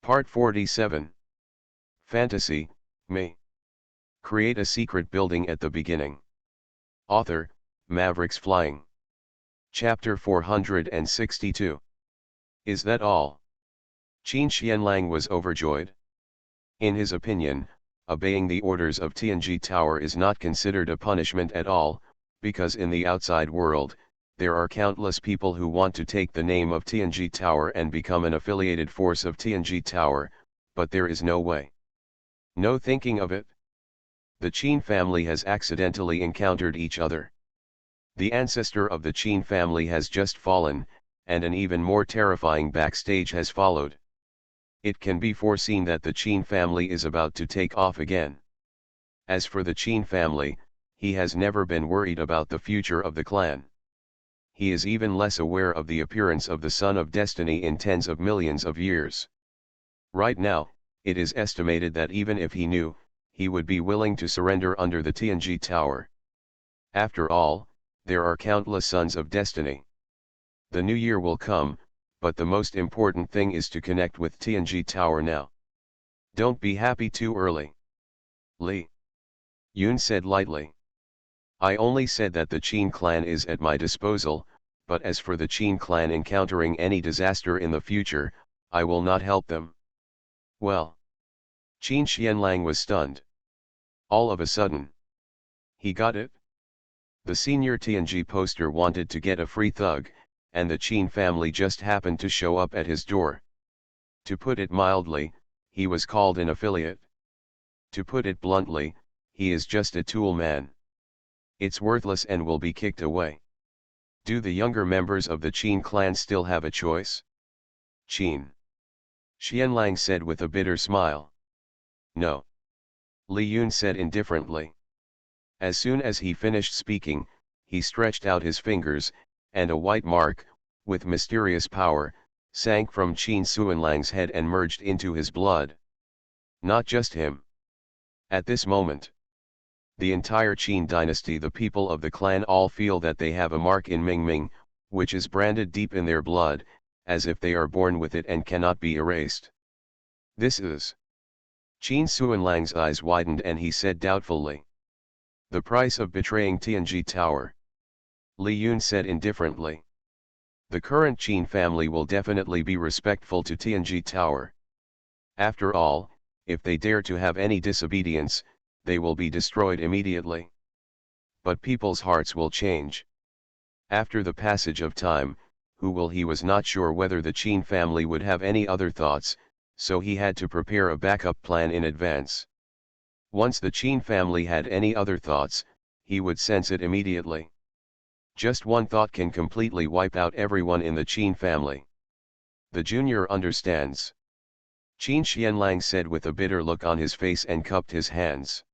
Part 47. Fantasy, Me. Create a secret building at the beginning. Author, Mavericks Flying. Chapter 462. Is that all? Qin Xianlang was overjoyed. In his opinion, obeying the orders of Tianji Tower is not considered a punishment at all, because in the outside world, there are countless people who want to take the name of Tianji Tower and become an affiliated force of Tianji Tower, but there is no way. No thinking of it. The Qin family has accidentally encountered each other. The ancestor of the Qin family has just fallen, and an even more terrifying backstage has followed. It can be foreseen that the Qin family is about to take off again. As for the Qin family, he has never been worried about the future of the clan. He is even less aware of the appearance of the Son of Destiny in tens of millions of years. Right now, it is estimated that even if he knew, he would be willing to surrender under the Tianji Tower. After all, there are countless Sons of Destiny. The new year will come, but the most important thing is to connect with Tianji Tower now. Don't be happy too early. Li Yun said lightly. I only said that the Qin clan is at my disposal, but as for the Qin clan encountering any disaster in the future, I will not help them. Well. Qin Xianlang was stunned. All of a sudden. He got it? The senior Tianji poster wanted to get a free thug, and the Qin family just happened to show up at his door. To put it mildly, he was called an affiliate. To put it bluntly, he is just a tool man. It's worthless and will be kicked away. Do the younger members of the Qin clan still have a choice? Qin Xianlang said with a bitter smile. No. Li Yun said indifferently. As soon as he finished speaking, he stretched out his fingers, and a white mark, with mysterious power, sank from Qin Xuanlang's head and merged into his blood. Not just him. At this moment, the entire Qin dynasty, the people of the clan, all feel that they have a mark in Mingming, which is branded deep in their blood, as if they are born with it and cannot be erased. This is. Qin Xuanlang's eyes widened and he said doubtfully. The price of betraying Tianji Tower. Li Yun said indifferently. The current Qin family will definitely be respectful to Tianji Tower. After all, if they dare to have any disobedience, they will be destroyed immediately. But people's hearts will change. After the passage of time, he was not sure whether the Qin family would have any other thoughts, so he had to prepare a backup plan in advance. Once the Qin family had any other thoughts, he would sense it immediately. Just one thought can completely wipe out everyone in the Qin family. The junior understands. Qin Xianlang said with a bitter look on his face and cupped his hands.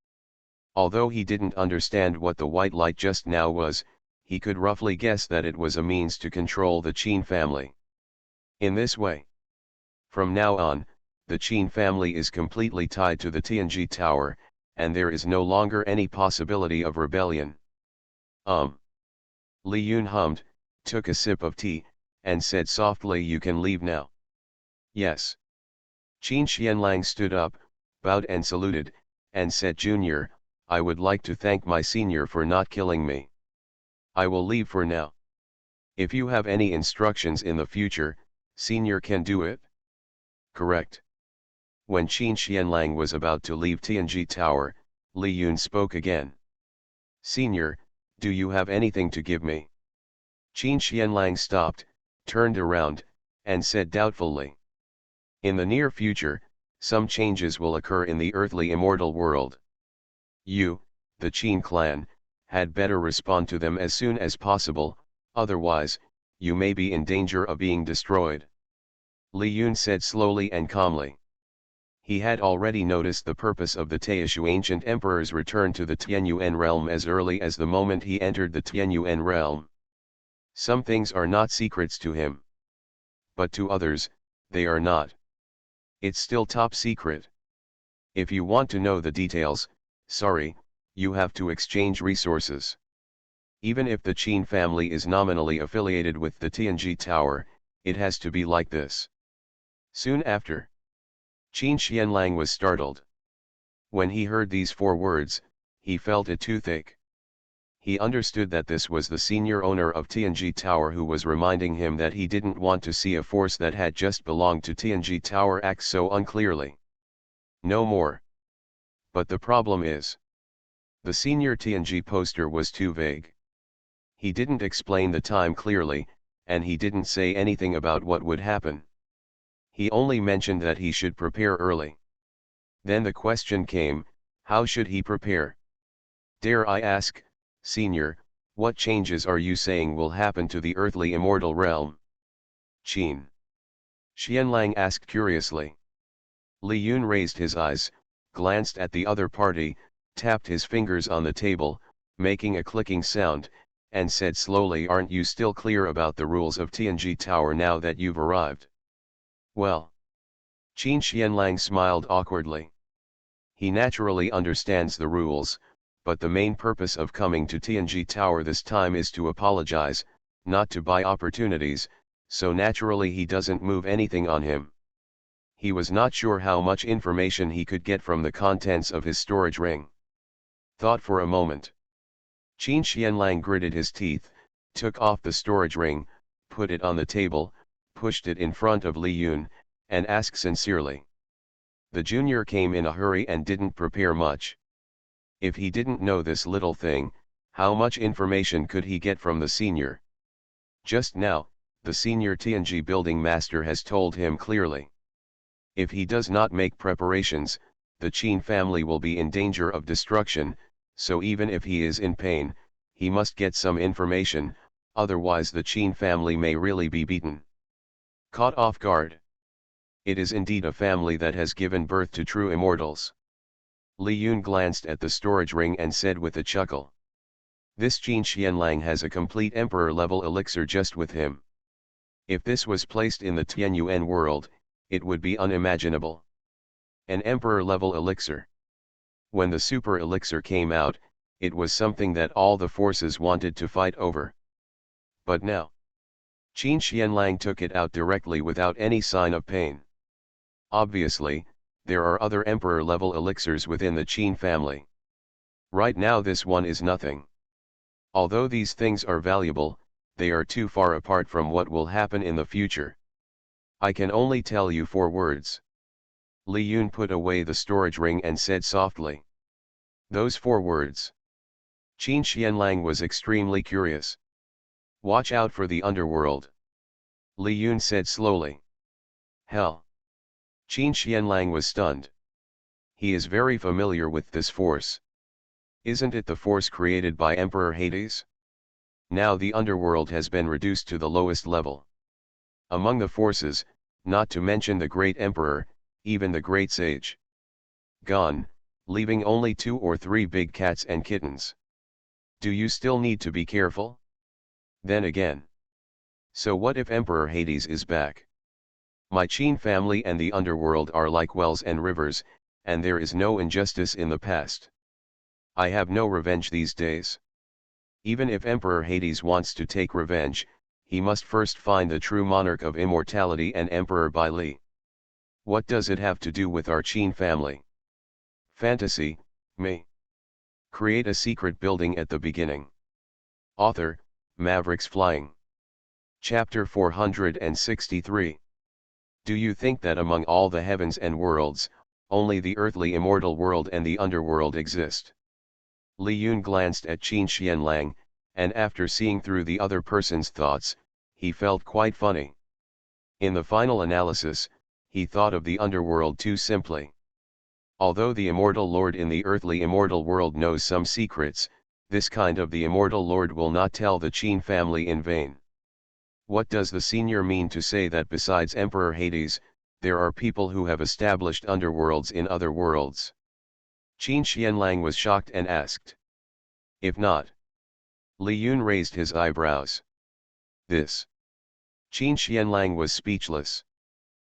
Although he didn't understand what the white light just now was, he could roughly guess that it was a means to control the Qin family. In this way, from now on, the Qin family is completely tied to the Tianji Tower, and there is no longer any possibility of rebellion. Li Yun hummed, took a sip of tea, and said softly, you can leave now. Yes. Qin Xianlang stood up, bowed and saluted, and said, Junior, I would like to thank my senior for not killing me. I will leave for now. If you have any instructions in the future, senior can do it. Correct. When Qin Xianlang was about to leave Tianji Tower, Li Yun spoke again. Senior, do you have anything to give me? Qin Xianlang stopped, turned around, and said doubtfully. In the near future, some changes will occur in the earthly immortal world. You, the Qin clan, had better respond to them as soon as possible, otherwise, you may be in danger of being destroyed. Li Yun said slowly and calmly. He had already noticed the purpose of the Taishu ancient emperor's return to the Tianyuan realm as early as the moment he entered the Tianyuan realm. Some things are not secrets to him. But to others, they are not. It's still top secret. If you want to know the details, sorry, you have to exchange resources. Even if the Qin family is nominally affiliated with the Tianji Tower, it has to be like this. Soon after, Qin Xianlang was startled. When he heard these 4 words, he felt a toothache. He understood that this was the senior owner of Tianji Tower who was reminding him that he didn't want to see a force that had just belonged to Tianji Tower act so unclearly. No more. But the problem is, the senior Tianji poster was too vague. He didn't explain the time clearly, and he didn't say anything about what would happen. He only mentioned that he should prepare early. Then the question came, how should he prepare? Dare I ask, Senior, what changes are you saying will happen to the earthly immortal realm? Qin Xianlang asked curiously. Li Yun raised his eyes, glanced at the other party, tapped his fingers on the table, making a clicking sound, and said slowly, aren't you still clear about the rules of Tianji Tower now that you've arrived? Well. Qin Xianlang smiled awkwardly. He naturally understands the rules, but the main purpose of coming to Tianji Tower this time is to apologize, not to buy opportunities, so naturally he doesn't move anything on him. He was not sure how much information he could get from the contents of his storage ring. Thought for a moment. Qin Xianlang gritted his teeth, took off the storage ring, put it on the table, pushed it in front of Li Yun, and asked sincerely. The junior came in a hurry and didn't prepare much. If he didn't know this little thing, how much information could he get from the senior? Just now, the senior Tianji building master has told him clearly. If he does not make preparations, the Qin family will be in danger of destruction, so even if he is in pain, he must get some information, otherwise the Qin family may really be beaten. Caught off guard. It is indeed a family that has given birth to true immortals. Li Yun glanced at the storage ring and said with a chuckle. This Qin Xianlang has a complete emperor-level elixir just with him. If this was placed in the Tianyuan world, it would be unimaginable. An emperor-level elixir. When the super elixir came out, it was something that all the forces wanted to fight over. But now, Qin Xianlang took it out directly without any sign of pain. Obviously, there are other emperor-level elixirs within the Qin family. Right now this one is nothing. Although these things are valuable, they are too far apart from what will happen in the future. I can only tell you 4 words. Li Yun put away the storage ring and said softly. Those 4 words. Qin Xianlang was extremely curious. Watch out for the underworld. Li Yun said slowly. Hell. Qin Xianlang was stunned. He is very familiar with this force. Isn't it the force created by Emperor Hades? Now the underworld has been reduced to the lowest level. Among the forces, not to mention the great emperor, even the great sage. Gone, leaving only 2 or 3 big cats and kittens. Do you still need to be careful? Then again. So what if Emperor Hades is back? My Qin family and the underworld are like wells and rivers, and there is no injustice in the past. I have no revenge these days. Even if Emperor Hades wants to take revenge, he must first find the true monarch of immortality and Emperor Bai Li. What does it have to do with our Qin family? Fantasy, me. Create a secret building at the beginning. Author, Mavericks Flying. Chapter 463. Do you think that among all the heavens and worlds, only the earthly immortal world and the underworld exist? Li Yun glanced at Qin Xianlang, and after seeing through the other person's thoughts, he felt quite funny. In the final analysis, he thought of the underworld too simply. Although the immortal lord in the earthly immortal world knows some secrets, this kind of the immortal lord will not tell the Qin family in vain. What does the senior mean to say that besides Emperor Hades, there are people who have established underworlds in other worlds? Qin Xianlang was shocked and asked. If not? Li Yun raised his eyebrows. This. Qin Xianlang was speechless.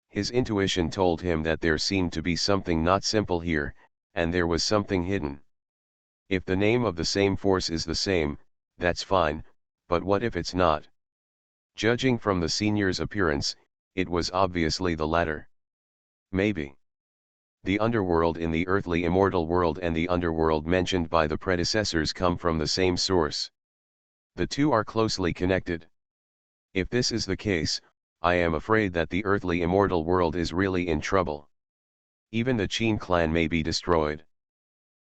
His intuition told him that there seemed to be something not simple here, and there was something hidden. If the name of the same force is the same, that's fine, but what if it's not? Judging from the senior's appearance, it was obviously the latter. Maybe. The underworld in the earthly immortal world and the underworld mentioned by the predecessors come from the same source. The two are closely connected. If this is the case, I am afraid that the earthly immortal world is really in trouble. Even the Qin clan may be destroyed.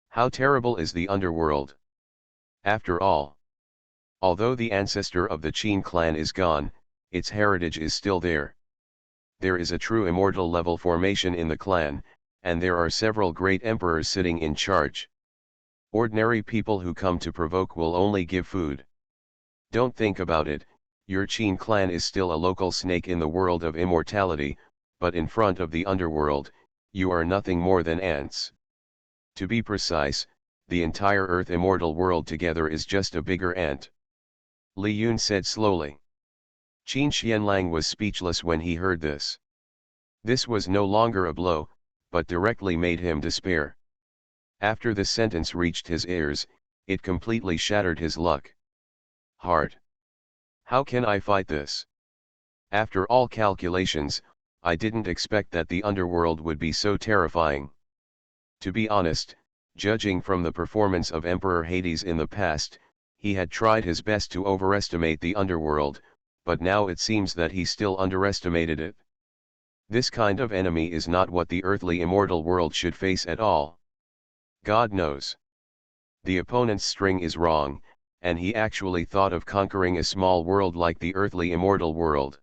How terrible is the underworld? After all, although the ancestor of the Qin clan is gone, its heritage is still there. There is a true immortal level formation in the clan, and there are several great emperors sitting in charge. Ordinary people who come to provoke will only give food. Don't think about it, your Qin clan is still a local snake in the world of immortality, but in front of the underworld, you are nothing more than ants. To be precise, the entire Earth immortal world together is just a bigger ant. Li Yun said slowly. Qin Xianlang was speechless when he heard this. This was no longer a blow, but directly made him despair. After the sentence reached his ears, it completely shattered his luck. Hard. How can I fight this? After all calculations, I didn't expect that the underworld would be so terrifying. To be honest, judging from the performance of Emperor Hades in the past, he had tried his best to overestimate the underworld, but now it seems that he still underestimated it. This kind of enemy is not what the earthly immortal world should face at all. God knows. The opponent's string is wrong, and he actually thought of conquering a small world like the earthly immortal world.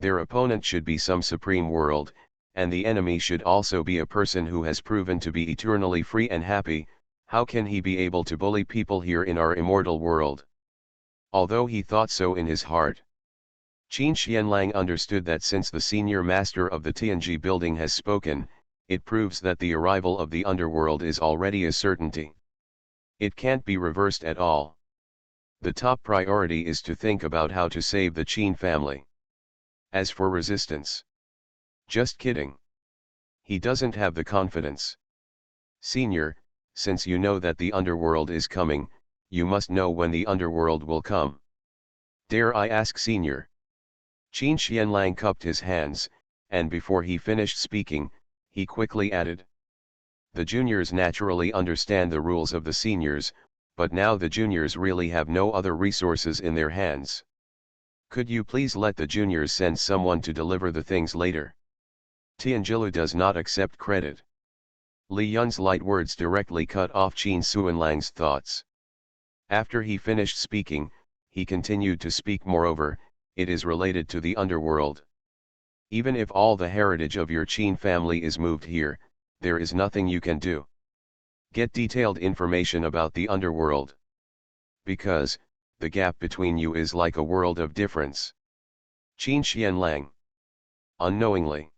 Their opponent should be some supreme world, and the enemy should also be a person who has proven to be eternally free and happy. How can he be able to bully people here in our immortal world? Although he thought so in his heart, Qin Xianlang understood that since the senior master of the Tianji building has spoken, it proves that the arrival of the underworld is already a certainty. It can't be reversed at all. The top priority is to think about how to save the Qin family. As for resistance, just kidding. He doesn't have the confidence. Senior, since you know that the underworld is coming, you must know when the underworld will come. Dare I ask, Senior? Qin Xianlang cupped his hands, and before he finished speaking, he quickly added. The juniors naturally understand the rules of the seniors, but now the juniors really have no other resources in their hands. Could you please let the juniors send someone to deliver the things later? Tianjilu does not accept credit. Li Yun's light words directly cut off Qin Xuanlang's thoughts. After he finished speaking, he continued to speak. Moreover, it is related to the underworld. Even if all the heritage of your Qin family is moved here, there is nothing you can do. Get detailed information about the underworld. Because, the gap between you is like a world of difference. Qin Xianlang. Unknowingly.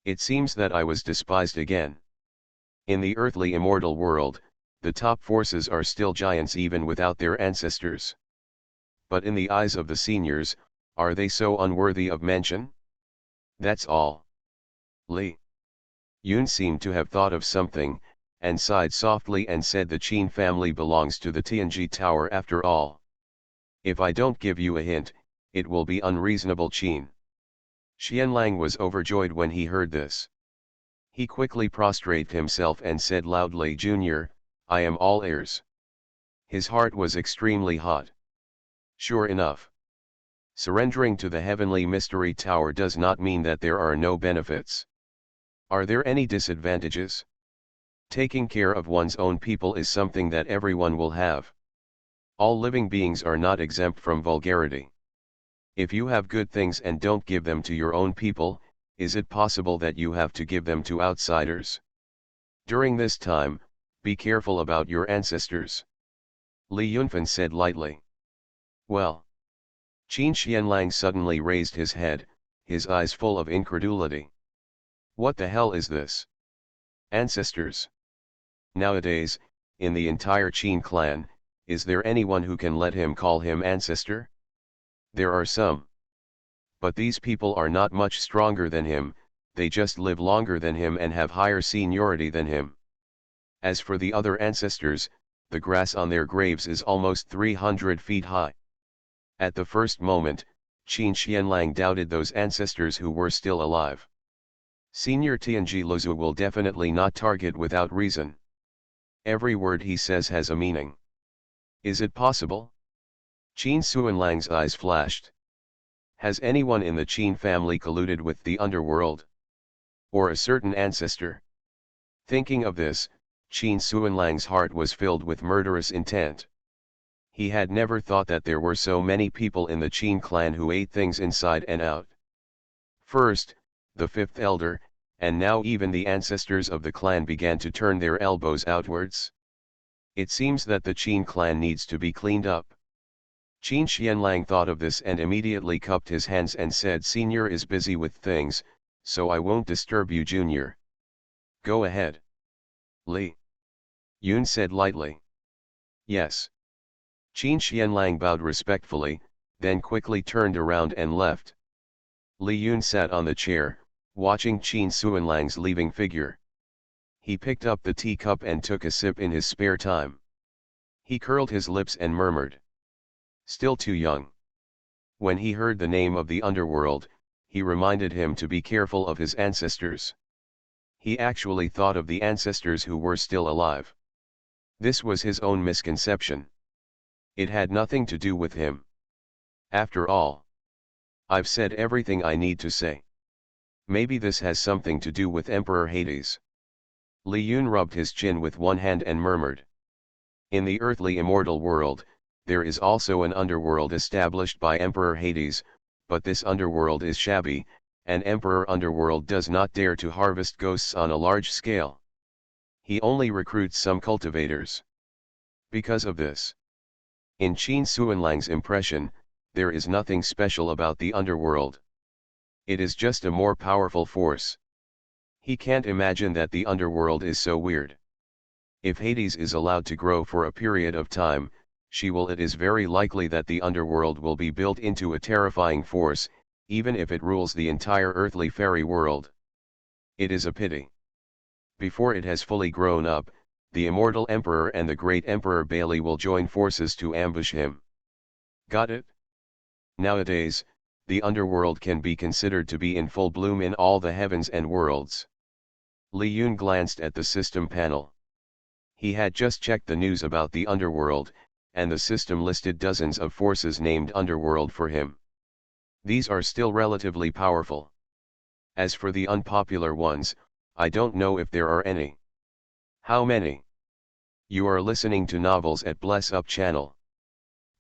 It seems that I was despised again. In the earthly immortal world, the top forces are still giants even without their ancestors. But in the eyes of the seniors, are they so unworthy of mention? That's all. Li Yun seemed to have thought of something, and sighed softly and said, the Qin family belongs to the Tianji Tower after all. If I don't give you a hint, it will be unreasonable. Qin Xianlang was overjoyed when he heard this. He quickly prostrated himself and said loudly, Junior, I am all ears. His heart was extremely hot. Sure enough. Surrendering to the heavenly mystery tower does not mean that there are no benefits. Are there any disadvantages? Taking care of one's own people is something that everyone will have. All living beings are not exempt from vulgarity. If you have good things and don't give them to your own people, is it possible that you have to give them to outsiders? During this time, be careful about your ancestors. Li Yunfan said lightly. Well. Qin Xianlang suddenly raised his head, his eyes full of incredulity. What the hell is this? Ancestors? Nowadays, in the entire Qin clan, is there anyone who can let him call him ancestor? There are some. But these people are not much stronger than him, they just live longer than him and have higher seniority than him. As for the other ancestors, the grass on their graves is almost 300 feet high. At the first moment, Qin Xianlang doubted those ancestors who were still alive. Senior Tianji Luzu will definitely not target without reason. Every word he says has a meaning. Is it possible? Qin Xuanlang's eyes flashed. Has anyone in the Qin family colluded with the underworld? Or a certain ancestor? Thinking of this, Qin Xuanlang's heart was filled with murderous intent. He had never thought that there were so many people in the Qin clan who ate things inside and out. First, the fifth elder, and now even the ancestors of the clan began to turn their elbows outwards. It seems that the Qin clan needs to be cleaned up. Qin Xianlang thought of this and immediately cupped his hands and said, Senior is busy with things, so I won't disturb you, Junior. Go ahead. Li Yun said lightly. Yes. Qin Xianlang bowed respectfully, then quickly turned around and left. Li Yun sat on the chair, watching Qin Xuanlang's leaving figure. He picked up the teacup and took a sip in his spare time. He curled his lips and murmured. Still too young. When he heard the name of the underworld, he reminded him to be careful of his ancestors. He actually thought of the ancestors who were still alive. This was his own misconception. It had nothing to do with him. After all, I've said everything I need to say. Maybe this has something to do with Emperor Hades. Li Yun rubbed his chin with one hand and murmured. In the earthly immortal world, there is also an underworld established by Emperor Hades, but this underworld is shabby, and Emperor Underworld does not dare to harvest ghosts on a large scale. He only recruits some cultivators. Because of this, in Qin Xuanlang's impression, there is nothing special about the underworld. It is just a more powerful force. He can't imagine that the underworld is so weird. If Hades is allowed to grow for a period of time, it is very likely that the underworld will be built into a terrifying force, even if it rules the entire earthly fairy world. It is a pity. Before it has fully grown up, the immortal emperor and the great emperor Bailey will join forces to ambush him. Got it? Nowadays, the underworld can be considered to be in full bloom in all the heavens and worlds. Li Yun glanced at the system panel. He had just checked the news about the underworld, and the system listed dozens of forces named underworld for him. These are still relatively powerful. As for the unpopular ones, I don't know if there are any. How many? You are listening to Novels at Bless Up channel.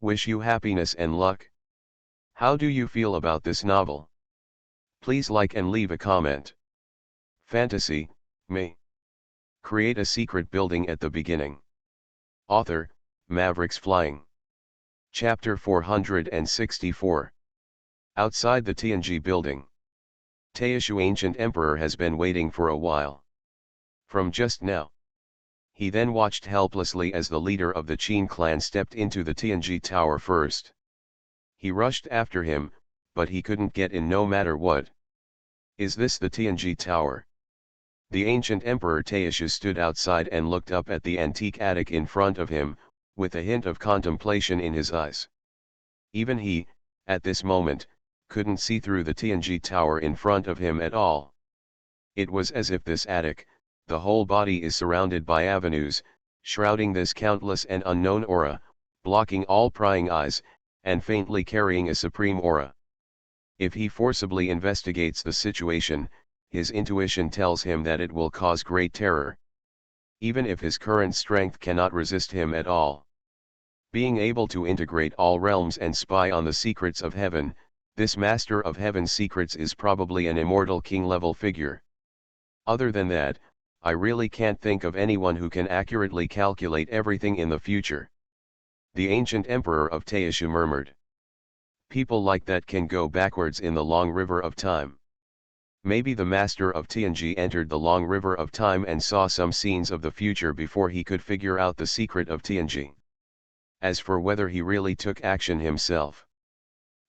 Wish you happiness and luck. How do you feel about this novel? Please like and leave a comment. Fantasy, me. Create a secret building at the beginning. Author, Mavericks Flying. Chapter 464. Outside the Tianji building. Taishu Ancient Emperor has been waiting for a while. From just now. He then watched helplessly as the leader of the Qin clan stepped into the Tianji tower first. He rushed after him, but he couldn't get in no matter what. Is this the Tianji tower? The ancient Emperor Taishu stood outside and looked up at the antique attic in front of him, with a hint of contemplation in his eyes. Even he, at this moment, couldn't see through the Tianji tower in front of him at all. It was as if this attic, the whole body is surrounded by avenues, shrouding this countless and unknown aura, blocking all prying eyes, and faintly carrying a supreme aura. If he forcibly investigates the situation, his intuition tells him that it will cause great terror. Even if his current strength cannot resist him at all. Being able to integrate all realms and spy on the secrets of heaven, this master of heaven's secrets is probably an immortal king-level figure. Other than that, I really can't think of anyone who can accurately calculate everything in the future. The ancient emperor of Taishu murmured. People like that can go backwards in the long river of time. Maybe the master of Tianji entered the long river of time and saw some scenes of the future before he could figure out the secret of Tianji. As for whether he really took action himself.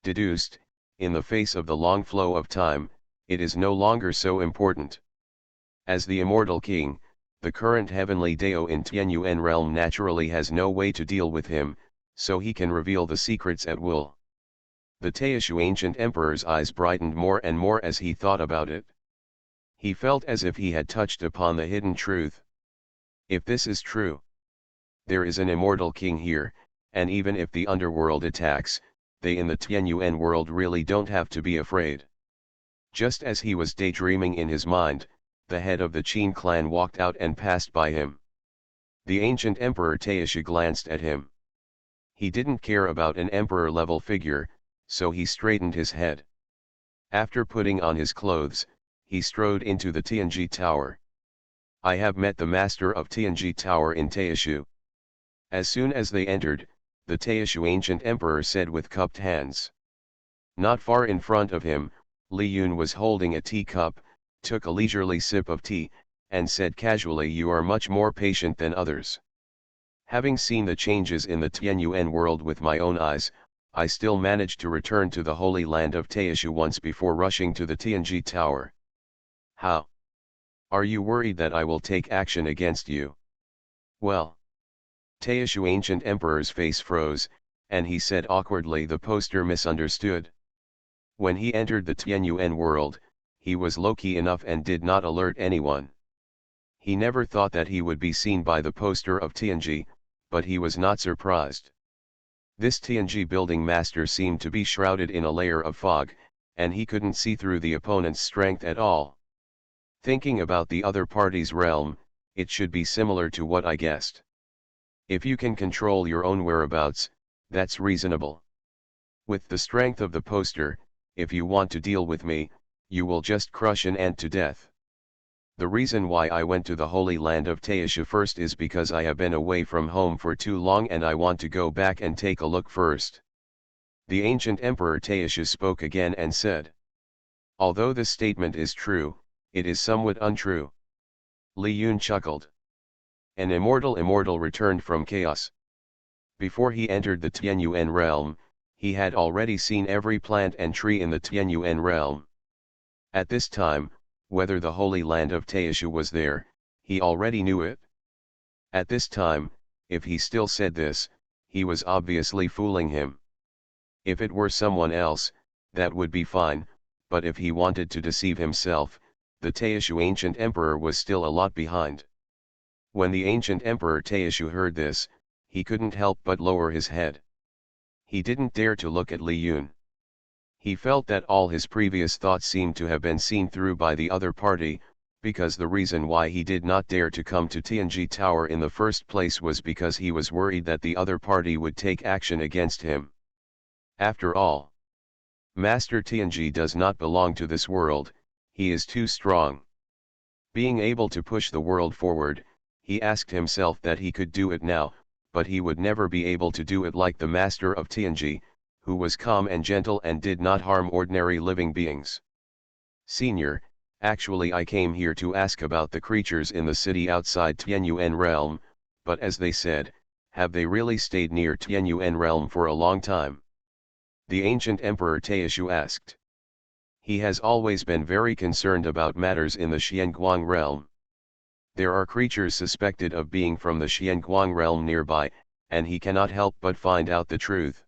Deduced, in the face of the long flow of time, it is no longer so important. As the immortal king, the current heavenly Dao in Tianyuan realm naturally has no way to deal with him, so he can reveal the secrets at will. The Taishu ancient emperor's eyes brightened more and more as he thought about it. He felt as if he had touched upon the hidden truth. If this is true, there is an immortal king here, and even if the underworld attacks, they in the Tianyuan world really don't have to be afraid. Just as he was daydreaming in his mind, the head of the Qin clan walked out and passed by him. The ancient Emperor Taishu glanced at him. He didn't care about an emperor-level figure, so he straightened his head. After putting on his clothes, he strode into the Tianji Tower. I have met the master of Tianji Tower in Taishu. As soon as they entered, the Taishu ancient emperor said with cupped hands. Not far in front of him, Li Yun was holding a teacup, took a leisurely sip of tea, and said casually, "You are much more patient than others." Having seen the changes in the Tianyuan world with my own eyes, I still managed to return to the holy land of Taishu once before rushing to the Tianji Tower. How? Are you worried that I will take action against you? Well. Taishu ancient emperor's face froze, and he said awkwardly, "The poster misunderstood." When he entered the Tianyuan world, he was low-key enough and did not alert anyone. He never thought that he would be seen by the poster of Tianji, but he was not surprised. This Tianji building master seemed to be shrouded in a layer of fog, and he couldn't see through the opponent's strength at all. Thinking about the other party's realm, it should be similar to what I guessed. If you can control your own whereabouts, that's reasonable. With the strength of the poster, if you want to deal with me, you will just crush an ant to death. The reason why I went to the holy land of Taishu first is because I have been away from home for too long and I want to go back and take a look first. The ancient emperor Taishu spoke again and said. Although this statement is true, it is somewhat untrue. Li Yun chuckled. An immortal returned from chaos. Before he entered the Tianyuan realm, he had already seen every plant and tree in the Tianyuan realm. At this time, whether the holy land of Taishu was there, he already knew it. At this time, if he still said this, he was obviously fooling him. If it were someone else, that would be fine, but if he wanted to deceive himself, the Taishu ancient emperor was still a lot behind. When the ancient emperor Taishu heard this, he couldn't help but lower his head. He didn't dare to look at Li Yun. He felt that all his previous thoughts seemed to have been seen through by the other party, because the reason why he did not dare to come to Tianji Tower in the first place was because he was worried that the other party would take action against him. After all, Master Tianji does not belong to this world, he is too strong. Being able to push the world forward, he asked himself that he could do it now, but he would never be able to do it like the master of Tianji, who was calm and gentle and did not harm ordinary living beings. Senior, actually I came here to ask about the creatures in the city outside Tianyuan realm, but as they said, have they really stayed near Tianyuan realm for a long time? The ancient emperor Taishu asked. He has always been very concerned about matters in the Xianguang realm. There are creatures suspected of being from the Xianguang realm nearby, and he cannot help but find out the truth.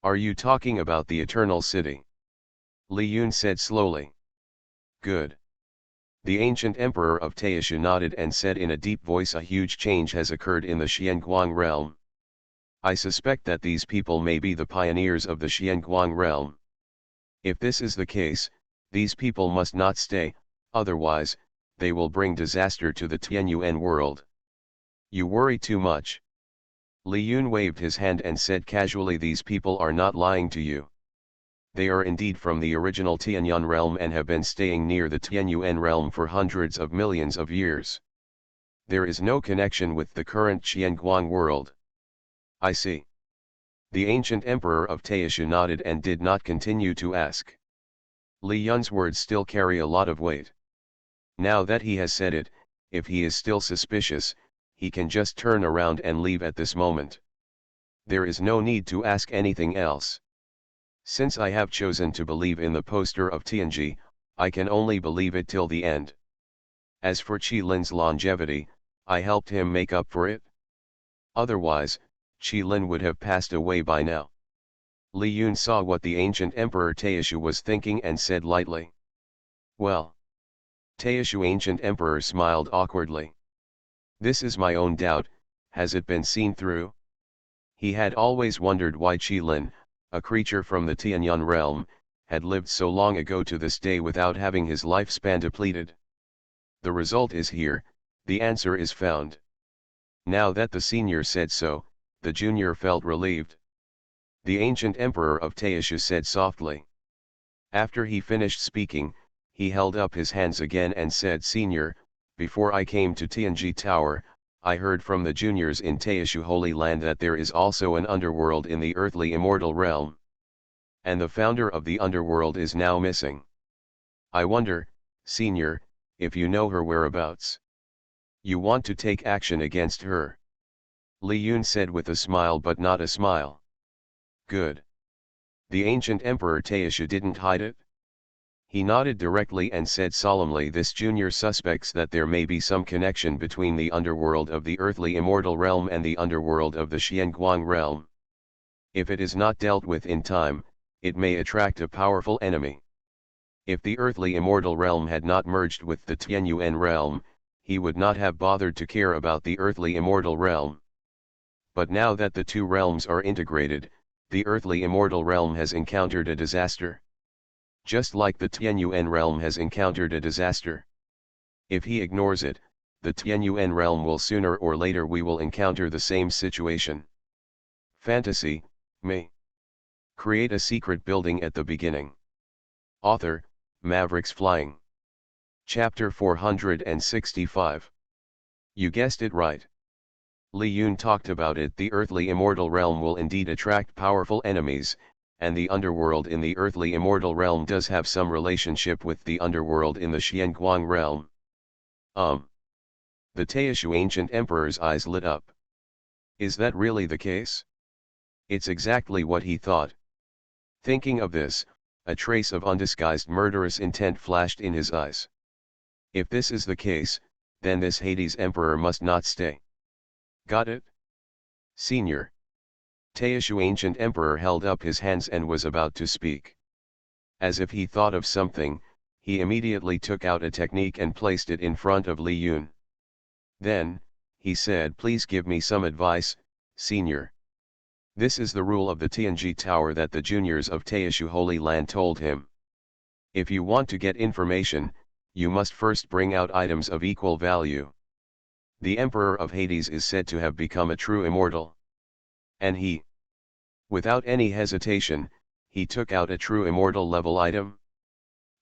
Are you talking about the Eternal City? Li Yun said slowly. Good. The ancient emperor of Taishu nodded and said in a deep voice, a huge change has occurred in the Xianguang realm. I suspect that these people may be the pioneers of the Xianguang realm. If this is the case, these people must not stay, otherwise, they will bring disaster to the Tianyuan world. You worry too much. Li Yun waved his hand and said casually, these people are not lying to you. They are indeed from the original Tianyuan realm and have been staying near the Tianyuan realm for hundreds of millions of years. There is no connection with the current Xianguang world. I see. The ancient emperor of Taishu nodded and did not continue to ask. Li Yun's words still carry a lot of weight. Now that he has said it, if he is still suspicious, he can just turn around and leave at this moment. There is no need to ask anything else. Since I have chosen to believe in the poster of Tianji, I can only believe it till the end. As for Qi Lin's longevity, I helped him make up for it. Otherwise, Qi Lin would have passed away by now. Li Yun saw what the ancient emperor Taishu was thinking and said lightly. Well. Taishu ancient emperor smiled awkwardly. This is my own doubt, has it been seen through? He had always wondered why Qilin, a creature from the Tianyun realm, had lived so long ago to this day without having his lifespan depleted. The result is here, the answer is found. Now that the senior said so, the junior felt relieved. The ancient emperor of Taishu said softly. After he finished speaking, he held up his hands again and said, Senior, before I came to Tianji Tower, I heard from the juniors in Taishu Holy Land that there is also an underworld in the earthly immortal realm. And the founder of the underworld is now missing. I wonder, Senior, if you know her whereabouts. You want to take action against her? Li Yun said with a smile but not a smile. Good. The ancient emperor Taishu didn't hide it. He nodded directly and said solemnly, this junior suspects that there may be some connection between the underworld of the earthly immortal realm and the underworld of the Xianguang realm. If it is not dealt with in time, it may attract a powerful enemy. If the earthly immortal realm had not merged with the Tianyuan realm, he would not have bothered to care about the earthly immortal realm. But now that the two realms are integrated, the earthly immortal realm has encountered a disaster. Just like the Tianyuan realm has encountered a disaster. If he ignores it, the Tianyuan realm will sooner or later we will encounter the same situation. Fantasy, me. Create a secret building at the beginning. Author, Mavericks Flying. Chapter 465. You guessed it right. Li Yun talked about it. The earthly immortal realm will indeed attract powerful enemies, and the underworld in the earthly immortal realm does have some relationship with the underworld in the Xianguang realm. The Taishu ancient emperor's eyes lit up. Is that really the case? It's exactly what he thought. Thinking of this, a trace of undisguised murderous intent flashed in his eyes. If this is the case, then this Hades emperor must not stay. Got it? Senior. Taishu ancient emperor held up his hands and was about to speak. As if he thought of something, he immediately took out a technique and placed it in front of Li Yun. Then, he said, please give me some advice, Senior. This is the rule of the Tianji Tower that the juniors of Taishu Holy Land told him. If you want to get information, you must first bring out items of equal value. The Emperor of Hades is said to have become a true immortal. And he, without any hesitation, he took out a true immortal level item.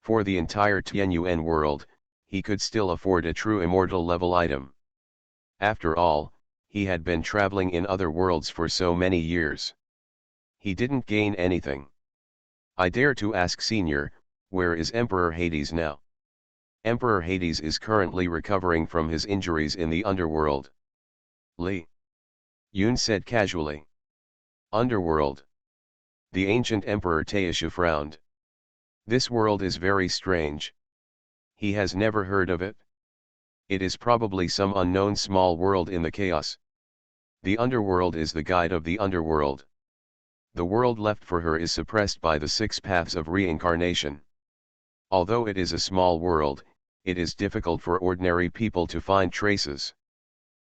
For the entire Tianyuan world, he could still afford a true immortal level item. After all, he had been traveling in other worlds for so many years. He didn't gain anything. I dare to ask Senior, where is Emperor Hades now? Emperor Hades is currently recovering from his injuries in the underworld. Li Yun said casually. Underworld. The ancient Emperor Taishu frowned. This world is very strange. He has never heard of it. It is probably some unknown small world in the chaos. The underworld is the guide of the underworld. The world left for her is suppressed by the 6 paths of reincarnation. Although it is a small world, it is difficult for ordinary people to find traces.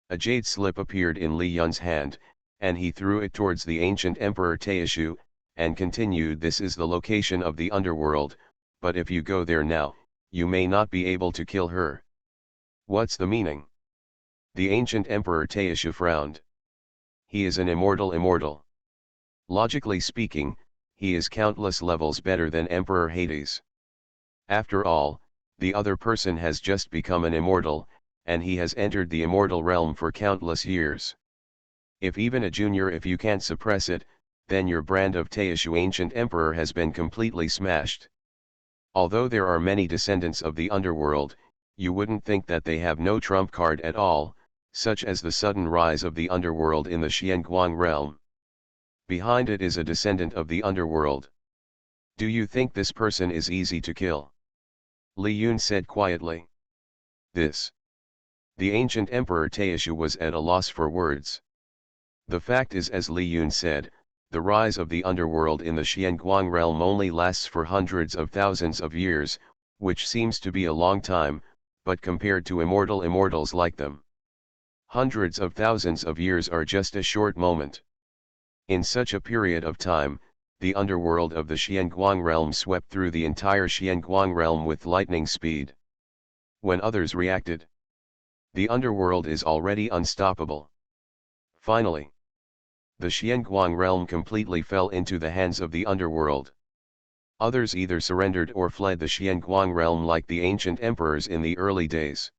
A jade slip appeared in Li Yun's hand, and he threw it towards the ancient Emperor Taishu, and continued, this is the location of the underworld, but if you go there now, you may not be able to kill her. What's the meaning? The ancient Emperor Taishu frowned. He is an immortal. Logically speaking, he is countless levels better than Emperor Hades. After all, the other person has just become an immortal, and he has entered the immortal realm for countless years. If even a junior, if you can't suppress it, then your brand of Taishu ancient emperor has been completely smashed. Although there are many descendants of the underworld, you wouldn't think that they have no trump card at all, such as the sudden rise of the underworld in the Xianguang realm. Behind it is a descendant of the underworld. Do you think this person is easy to kill? Li Yun said quietly. The ancient Emperor Taishu was at a loss for words. The fact is, as Li Yun said, the rise of the underworld in the Xianguang realm only lasts for hundreds of thousands of years, which seems to be a long time, but compared to immortals like them, hundreds of thousands of years are just a short moment. In such a period of time, the underworld of the Xianguang realm swept through the entire Xianguang realm with lightning speed. When others reacted, the underworld is already unstoppable. Finally, the Xianguang realm completely fell into the hands of the underworld. Others either surrendered or fled the Xianguang realm like the ancient emperors in the early days.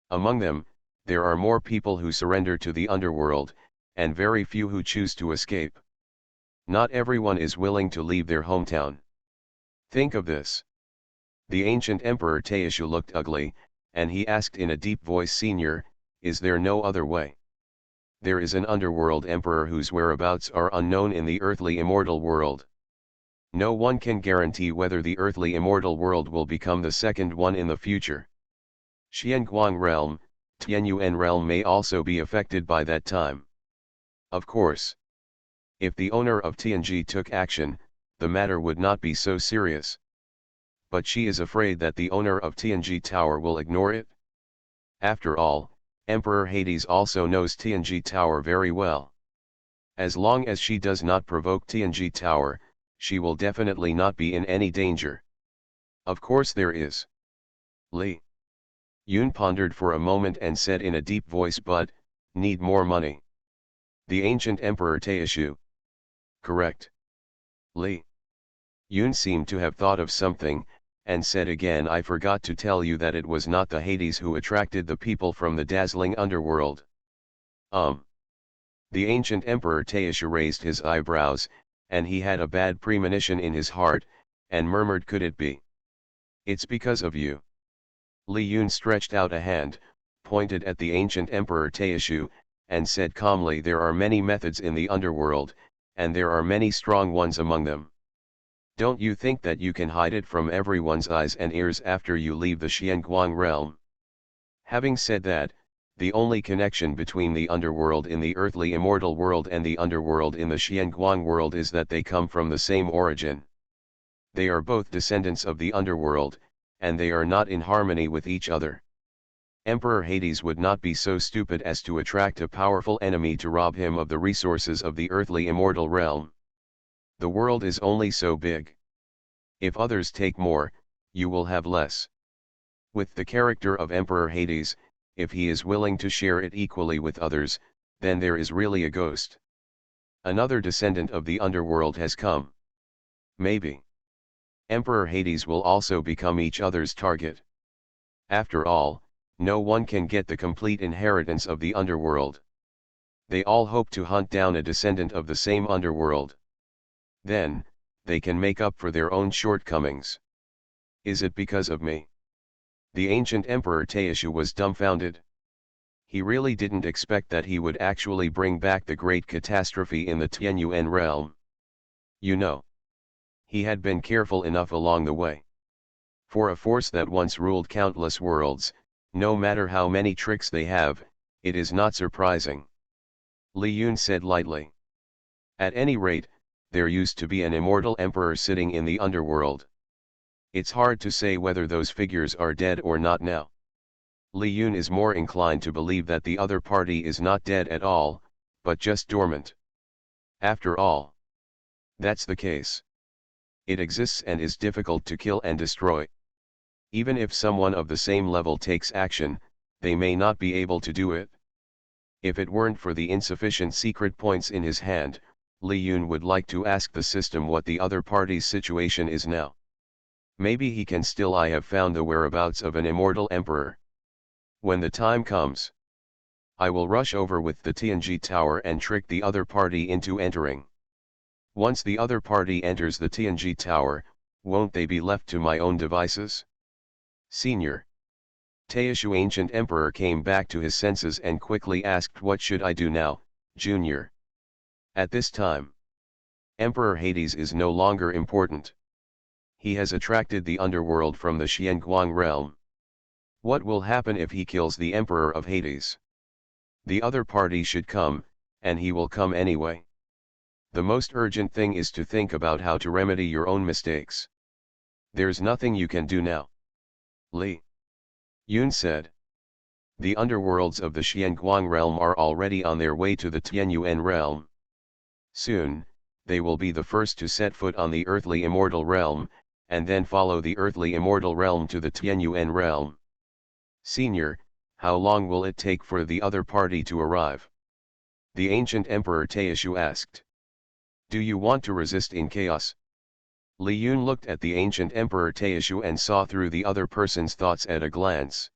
Among them, there are more people who surrender to the underworld, and very few who choose to escape. Not everyone is willing to leave their hometown. Think of this. The ancient emperor Taishu looked ugly, and he asked in a deep voice, "Senior, is there no other way?" There is an underworld emperor whose whereabouts are unknown in the earthly immortal world. No one can guarantee whether the earthly immortal world will become the second one in the future. Xianguang realm, Tianyuan realm may also be affected by that time. Of course, if the owner of Tianji took action, the matter would not be so serious. But she is afraid that the owner of Tianji Tower will ignore it. After all, Emperor Hades also knows Tianji Tower very well. As long as she does not provoke Tianji Tower, she will definitely not be in any danger. Of course there is. Li Yun pondered for a moment and said in a deep voice, "But, need more money." The ancient Emperor Taishu. Correct. Li Yun seemed to have thought of something, and said again, "I forgot to tell you that it was not the Hades who attracted the people from the dazzling underworld." The ancient Emperor Taishu raised his eyebrows, and he had a bad premonition in his heart, and murmured, "Could it be? It's because of you." Li Yun stretched out a hand, pointed at the ancient Emperor Taishu, and said calmly, "There are many methods in the underworld, and there are many strong ones among them. Don't you think that you can hide it from everyone's eyes and ears after you leave the Xianguang realm?" Having said that, the only connection between the underworld in the earthly immortal world and the underworld in the Xianguang world is that they come from the same origin. They are both descendants of the underworld, and they are not in harmony with each other. Emperor Hades would not be so stupid as to attract a powerful enemy to rob him of the resources of the earthly immortal realm. The world is only so big. If others take more, you will have less. With the character of Emperor Hades, if he is willing to share it equally with others, then there is really a ghost. Another descendant of the underworld has come. Maybe Emperor Hades will also become each other's target. After all, no one can get the complete inheritance of the underworld. They all hope to hunt down a descendant of the same underworld. Then, they can make up for their own shortcomings. Is it because of me? The ancient Emperor Taishu was dumbfounded. He really didn't expect that he would actually bring back the great catastrophe in the Tianyuan realm. You know, he had been careful enough along the way. For a force that once ruled countless worlds, no matter how many tricks they have, it is not surprising. Li Yun said lightly. At any rate, there used to be an immortal emperor sitting in the underworld. It's hard to say whether those figures are dead or not now. Li Yun is more inclined to believe that the other party is not dead at all, but just dormant. After all, that's the case. It exists and is difficult to kill and destroy. Even if someone of the same level takes action, they may not be able to do it. If it weren't for the insufficient secret points in his hand, Li Yun would like to ask the system what the other party's situation is now. Maybe he can still. I have found the whereabouts of an immortal emperor. When the time comes, I will rush over with the Tianji Tower and trick the other party into entering. Once the other party enters the Tianji Tower, won't they be left to my own devices? Senior. Taishu ancient emperor came back to his senses and quickly asked, "What should I do now, Junior?" At this time, Emperor Hades is no longer important. He has attracted the underworld from the Xianguang realm. What will happen if he kills the Emperor of Hades? The other party should come, and he will come anyway. The most urgent thing is to think about how to remedy your own mistakes. There's nothing you can do now. Li Yun said. The underworlds of the Xianguang realm are already on their way to the Tianyuan realm. Soon, they will be the first to set foot on the earthly immortal realm, and then follow the earthly immortal realm to the Tianyuan realm. Senior, how long will it take for the other party to arrive? The ancient emperor Taishu asked. Do you want to resist in chaos? Li Yun looked at the ancient emperor Taishu and saw through the other person's thoughts at a glance.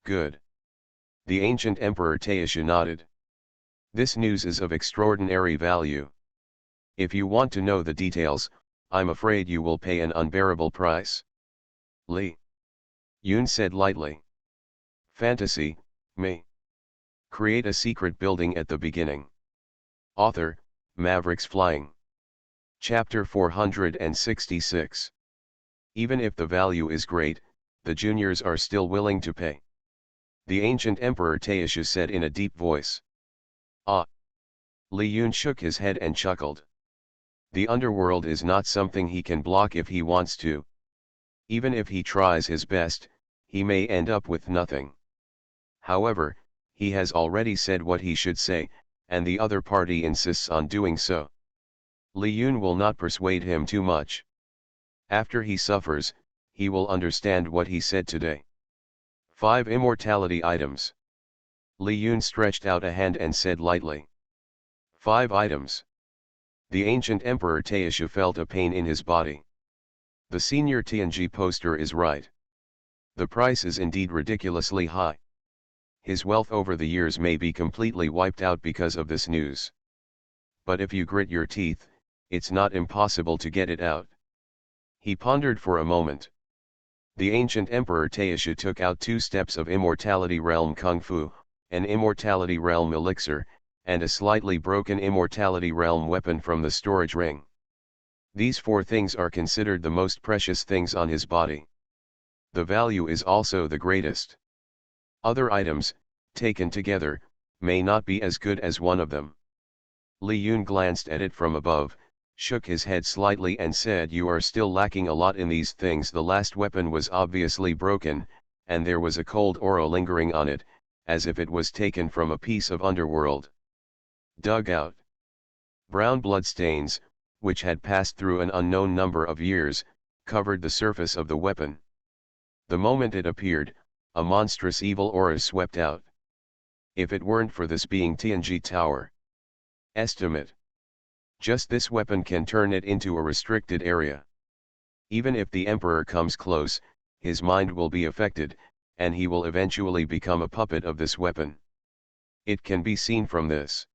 Good. The ancient emperor Taishu nodded. This news is of extraordinary value. If you want to know the details, I'm afraid you will pay an unbearable price. Li Yun said lightly. Fantasy, me. Create a secret building at the beginning. Author, Mavericks Flying. Chapter 466. Even if the value is great, the juniors are still willing to pay. The ancient emperor Taishu said in a deep voice. Ah! Li Yun shook his head and chuckled. The underworld is not something he can block if he wants to. Even if he tries his best, he may end up with nothing. However, he has already said what he should say, and the other party insists on doing so. Li Yun will not persuade him too much. After he suffers, he will understand what he said today. 5 immortality items. Li Yun stretched out a hand and said lightly. 5 items. The ancient emperor Taishu felt a pain in his body. The senior Tianji poster is right. The price is indeed ridiculously high. His wealth over the years may be completely wiped out because of this news. But if you grit your teeth, it's not impossible to get it out. He pondered for a moment. The ancient emperor Taishu took out 2 steps of immortality realm kung fu, an immortality realm elixir, and a slightly broken immortality realm weapon from the storage ring. These 4 things are considered the most precious things on his body. The value is also the greatest. Other items, taken together, may not be as good as one of them. Li Yun glanced at it from above, shook his head slightly and said, you are still lacking a lot in these things. The last weapon was obviously broken, and there was a cold aura lingering on it, as if it was taken from a piece of underworld. Dug out. Brown blood stains, which had passed through an unknown number of years, covered the surface of the weapon. The moment it appeared, a monstrous evil aura swept out. If it weren't for this being Tianji Tower. Estimate. Just this weapon can turn it into a restricted area. Even if the emperor comes close, his mind will be affected, and he will eventually become a puppet of this weapon. It can be seen from this.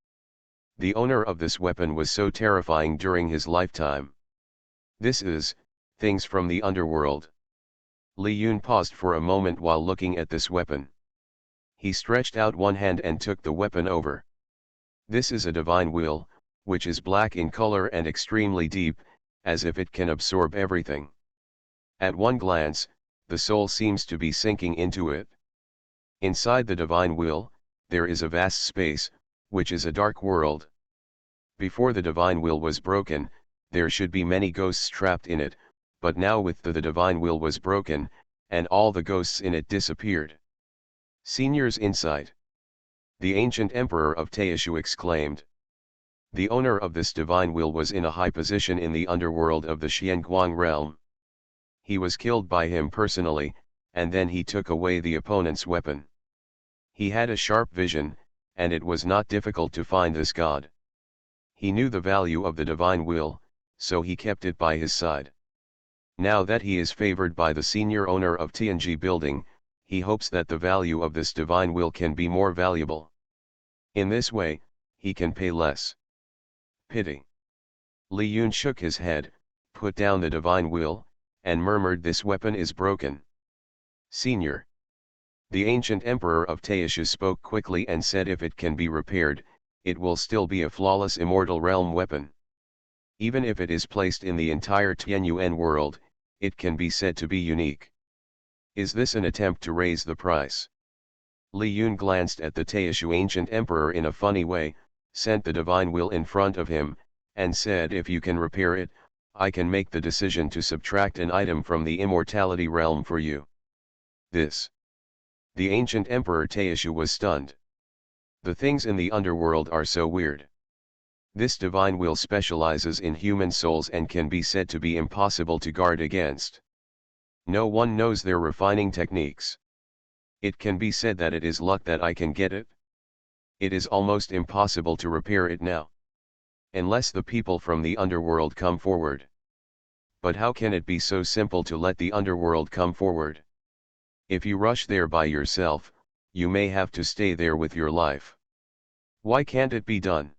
The owner of this weapon was so terrifying during his lifetime. This is, things from the underworld. Li Yun paused for a moment while looking at this weapon. He stretched out one hand and took the weapon over. This is a divine wheel, which is black in color and extremely deep, as if it can absorb everything. At one glance, the soul seems to be sinking into it. Inside the divine wheel, there is a vast space, which is a dark world. Before the divine wheel was broken, there should be many ghosts trapped in it, but now with the divine wheel was broken, and all the ghosts in it disappeared. Senior's insight. The ancient emperor of Taishu exclaimed. The owner of this divine wheel was in a high position in the underworld of the Xianguang realm. He was killed by him personally, and then he took away the opponent's weapon. He had a sharp vision, and it was not difficult to find this god. He knew the value of the divine wheel, so he kept it by his side. Now that he is favored by the senior owner of Tianji building, he hopes that the value of this divine wheel can be more valuable. In this way, he can pay less. Pity. Li Yun shook his head, put down the divine wheel, and murmured, this weapon is broken. Senior. The ancient emperor of Taishu spoke quickly and said, if it can be repaired, it will still be a flawless immortal realm weapon. Even if it is placed in the entire Tianyuan world, it can be said to be unique. Is this an attempt to raise the price? Li Yun glanced at the Taishu ancient emperor in a funny way, sent the divine wheel in front of him, and said, if you can repair it, I can make the decision to subtract an item from the immortality realm for you. This The ancient Emperor Taishu was stunned. The things in the underworld are so weird. This divine will specializes in human souls and can be said to be impossible to guard against. No one knows their refining techniques. It can be said that it is luck that I can get it. It is almost impossible to repair it now. Unless the people from the underworld come forward. But how can it be so simple to let the underworld come forward? If you rush there by yourself, you may have to stay there with your life. Why can't it be done?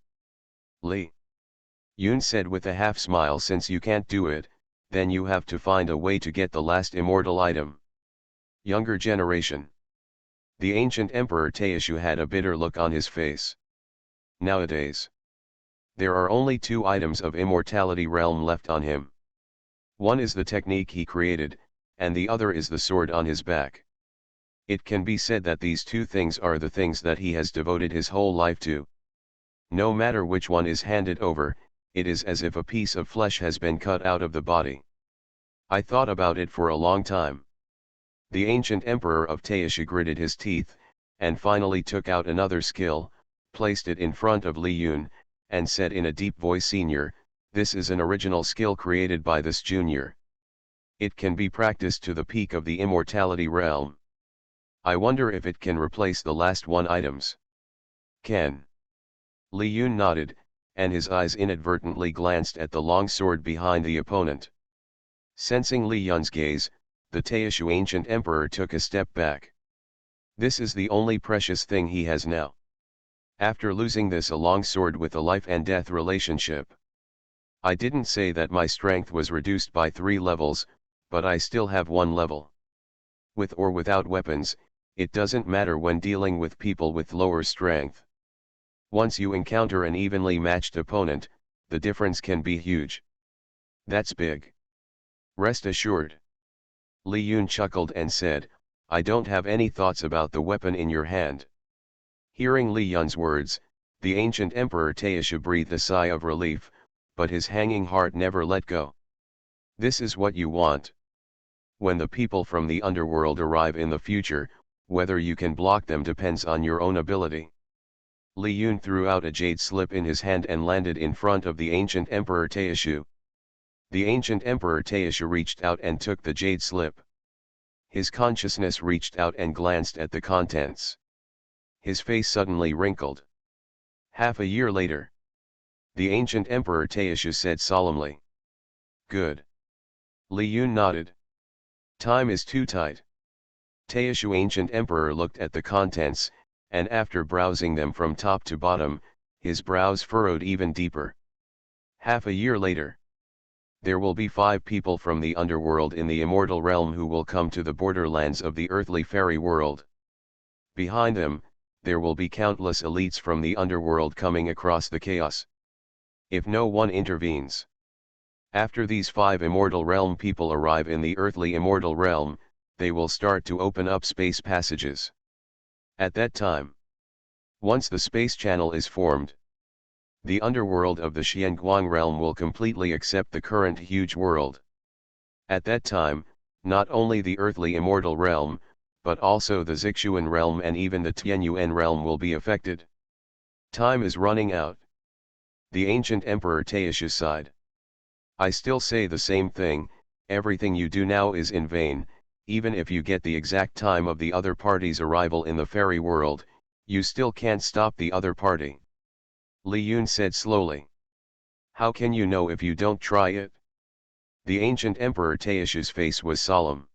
Li Yun said with a half smile, since you can't do it, then you have to find a way to get the last immortal item. Younger generation. The ancient Emperor Taishu had a bitter look on his face. Nowadays, there are only 2 items of immortality realm left on him. One is the technique he created, and the other is the sword on his back. It can be said that these 2 things are the things that he has devoted his whole life to. No matter which one is handed over, it is as if a piece of flesh has been cut out of the body. I thought about it for a long time. The ancient Emperor of Taishu gritted his teeth, and finally took out another skill, placed it in front of Li Yun, and said in a deep voice, "Senior, this is an original skill created by this junior. It can be practiced to the peak of the immortality realm. I wonder if it can replace the last 1 items." Can. Li Yun nodded, and his eyes inadvertently glanced at the long sword behind the opponent. Sensing Li Yun's gaze, the Taishu ancient emperor took a step back. This is the only precious thing he has now. After losing this, a long sword with a life and death relationship. I didn't say that my strength was reduced by 3 levels, but I still have 1 level. With or without weapons, it doesn't matter when dealing with people with lower strength. Once you encounter an evenly matched opponent, the difference can be huge. That's big. Rest assured. Li Yun chuckled and said, "I don't have any thoughts about the weapon in your hand." Hearing Li Yun's words, the ancient Emperor Taishu breathed a sigh of relief, but his hanging heart never let go. This is what you want. When the people from the underworld arrive in the future, whether you can block them depends on your own ability. Li Yun threw out a jade slip in his hand and landed in front of the ancient Emperor Taishu. The ancient Emperor Taishu reached out and took the jade slip. His consciousness reached out and glanced at the contents. His face suddenly wrinkled. Half a year later, the ancient Emperor Taishu said solemnly. "Good." Li Yun nodded. "Time is too tight." Taishu ancient emperor looked at the contents, and after browsing them from top to bottom, his brows furrowed even deeper. Half a year later, there will be 5 people from the underworld in the immortal realm who will come to the borderlands of the earthly fairy world. Behind them, there will be countless elites from the underworld coming across the chaos. If no one intervenes. After these 5 immortal realm people arrive in the earthly immortal realm, they will start to open up space passages. At that time, once the space channel is formed, the underworld of the Xianguang realm will completely accept the current huge world. At that time, not only the earthly immortal realm, but also the Zixuan realm and even the Tianyuan realm will be affected. Time is running out. The ancient Emperor Taishu sighed. "I still say the same thing, everything you do now is in vain. Even if you get the exact time of the other party's arrival in the fairy world, you still can't stop the other party." Li Yun said slowly. "How can you know if you don't try it?" The ancient Emperor Taishu's face was solemn.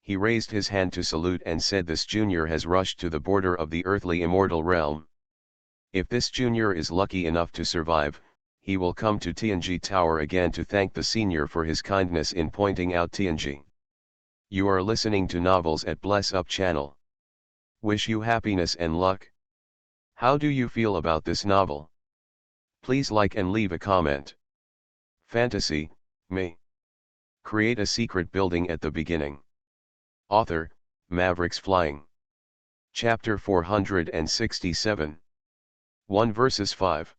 He raised his hand to salute and said, "This junior has rushed to the border of the earthly immortal realm. If this junior is lucky enough to survive, he will come to Tianji Tower again to thank the senior for his kindness in pointing out Tianji." You are listening to Novels at Bless Up channel. Wish you happiness and luck. How do you feel about this novel? Please like and leave a comment. Fantasy, me. Create a secret building at the beginning. Author, Mavericks Flying. Chapter 467. 1 verses 5.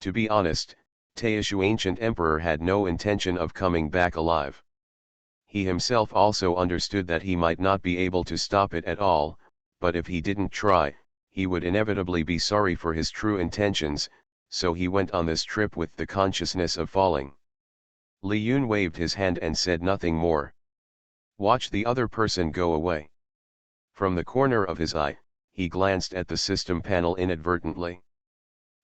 To be honest, Taishu ancient emperor had no intention of coming back alive. He himself also understood that he might not be able to stop it at all, but if he didn't try, he would inevitably be sorry for his true intentions, so he went on this trip with the consciousness of falling. Li Yun waved his hand and said nothing more. Watch the other person go away. From the corner of his eye, he glanced at the system panel inadvertently.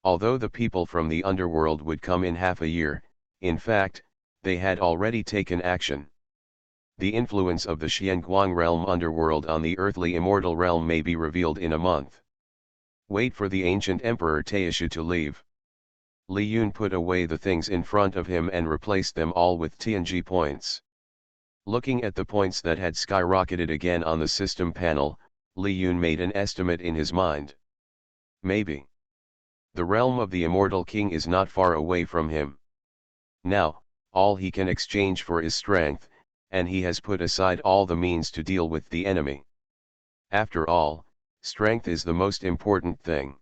Although the people from the underworld would come in half a year, in fact, they had already taken action. The influence of the Xianguang realm underworld on the earthly immortal realm may be revealed in a month. Wait for the ancient emperor Taishu to leave. Li Yun put away the things in front of him and replaced them all with Tianji points. Looking at the points that had skyrocketed again on the system panel, Li Yun made an estimate in his mind. Maybe the realm of the immortal king is not far away from him. Now, all he can exchange for is strength, and he has put aside all the means to deal with the enemy. After all, strength is the most important thing.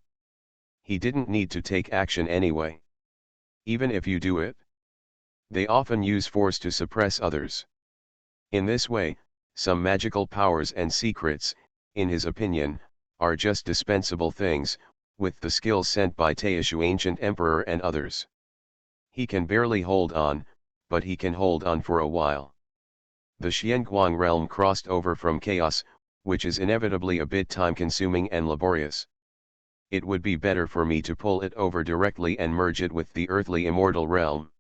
He didn't need to take action anyway. Even if you do it, they often use force to suppress others. In this way, some magical powers and secrets, in his opinion, are just dispensable things, with the skills sent by Taishu Ancient Emperor and others. He can barely hold on, but he can hold on for a while. The Xianguang realm crossed over from chaos, which is inevitably a bit time-consuming and laborious. It would be better for me to pull it over directly and merge it with the earthly immortal realm.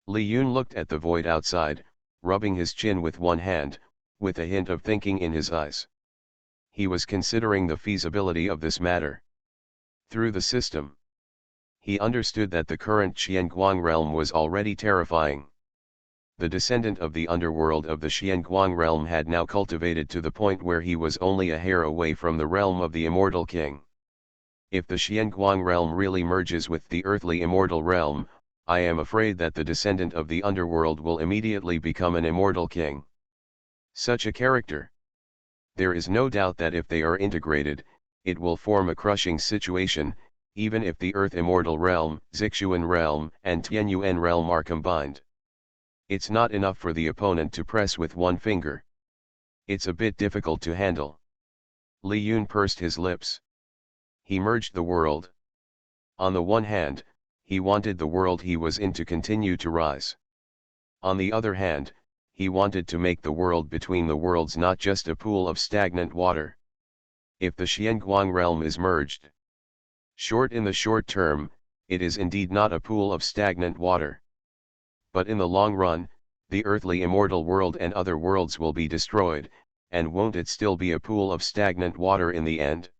Li Yun looked at the void outside, rubbing his chin with one hand, with a hint of thinking in his eyes. He was considering the feasibility of this matter. Through the system, he understood that the current Xianguang realm was already terrifying. The descendant of the underworld of the Xianguang realm had now cultivated to the point where he was only a hair away from the realm of the immortal king. If the Xianguang realm really merges with the earthly immortal realm, I am afraid that the descendant of the underworld will immediately become an immortal king. Such a character. There is no doubt that if they are integrated, it will form a crushing situation, even if the Earth Immortal Realm, Zixuan Realm, and Tianyuan Realm are combined. It's not enough for the opponent to press with one finger. It's a bit difficult to handle. Li Yun pursed his lips. He merged the world. On the one hand, he wanted the world he was in to continue to rise. On the other hand, he wanted to make the world between the worlds not just a pool of stagnant water. If the Xianguang realm is merged, in the short term, it is indeed not a pool of stagnant water. But in the long run, the earthly immortal world and other worlds will be destroyed, and won't it still be a pool of stagnant water in the end?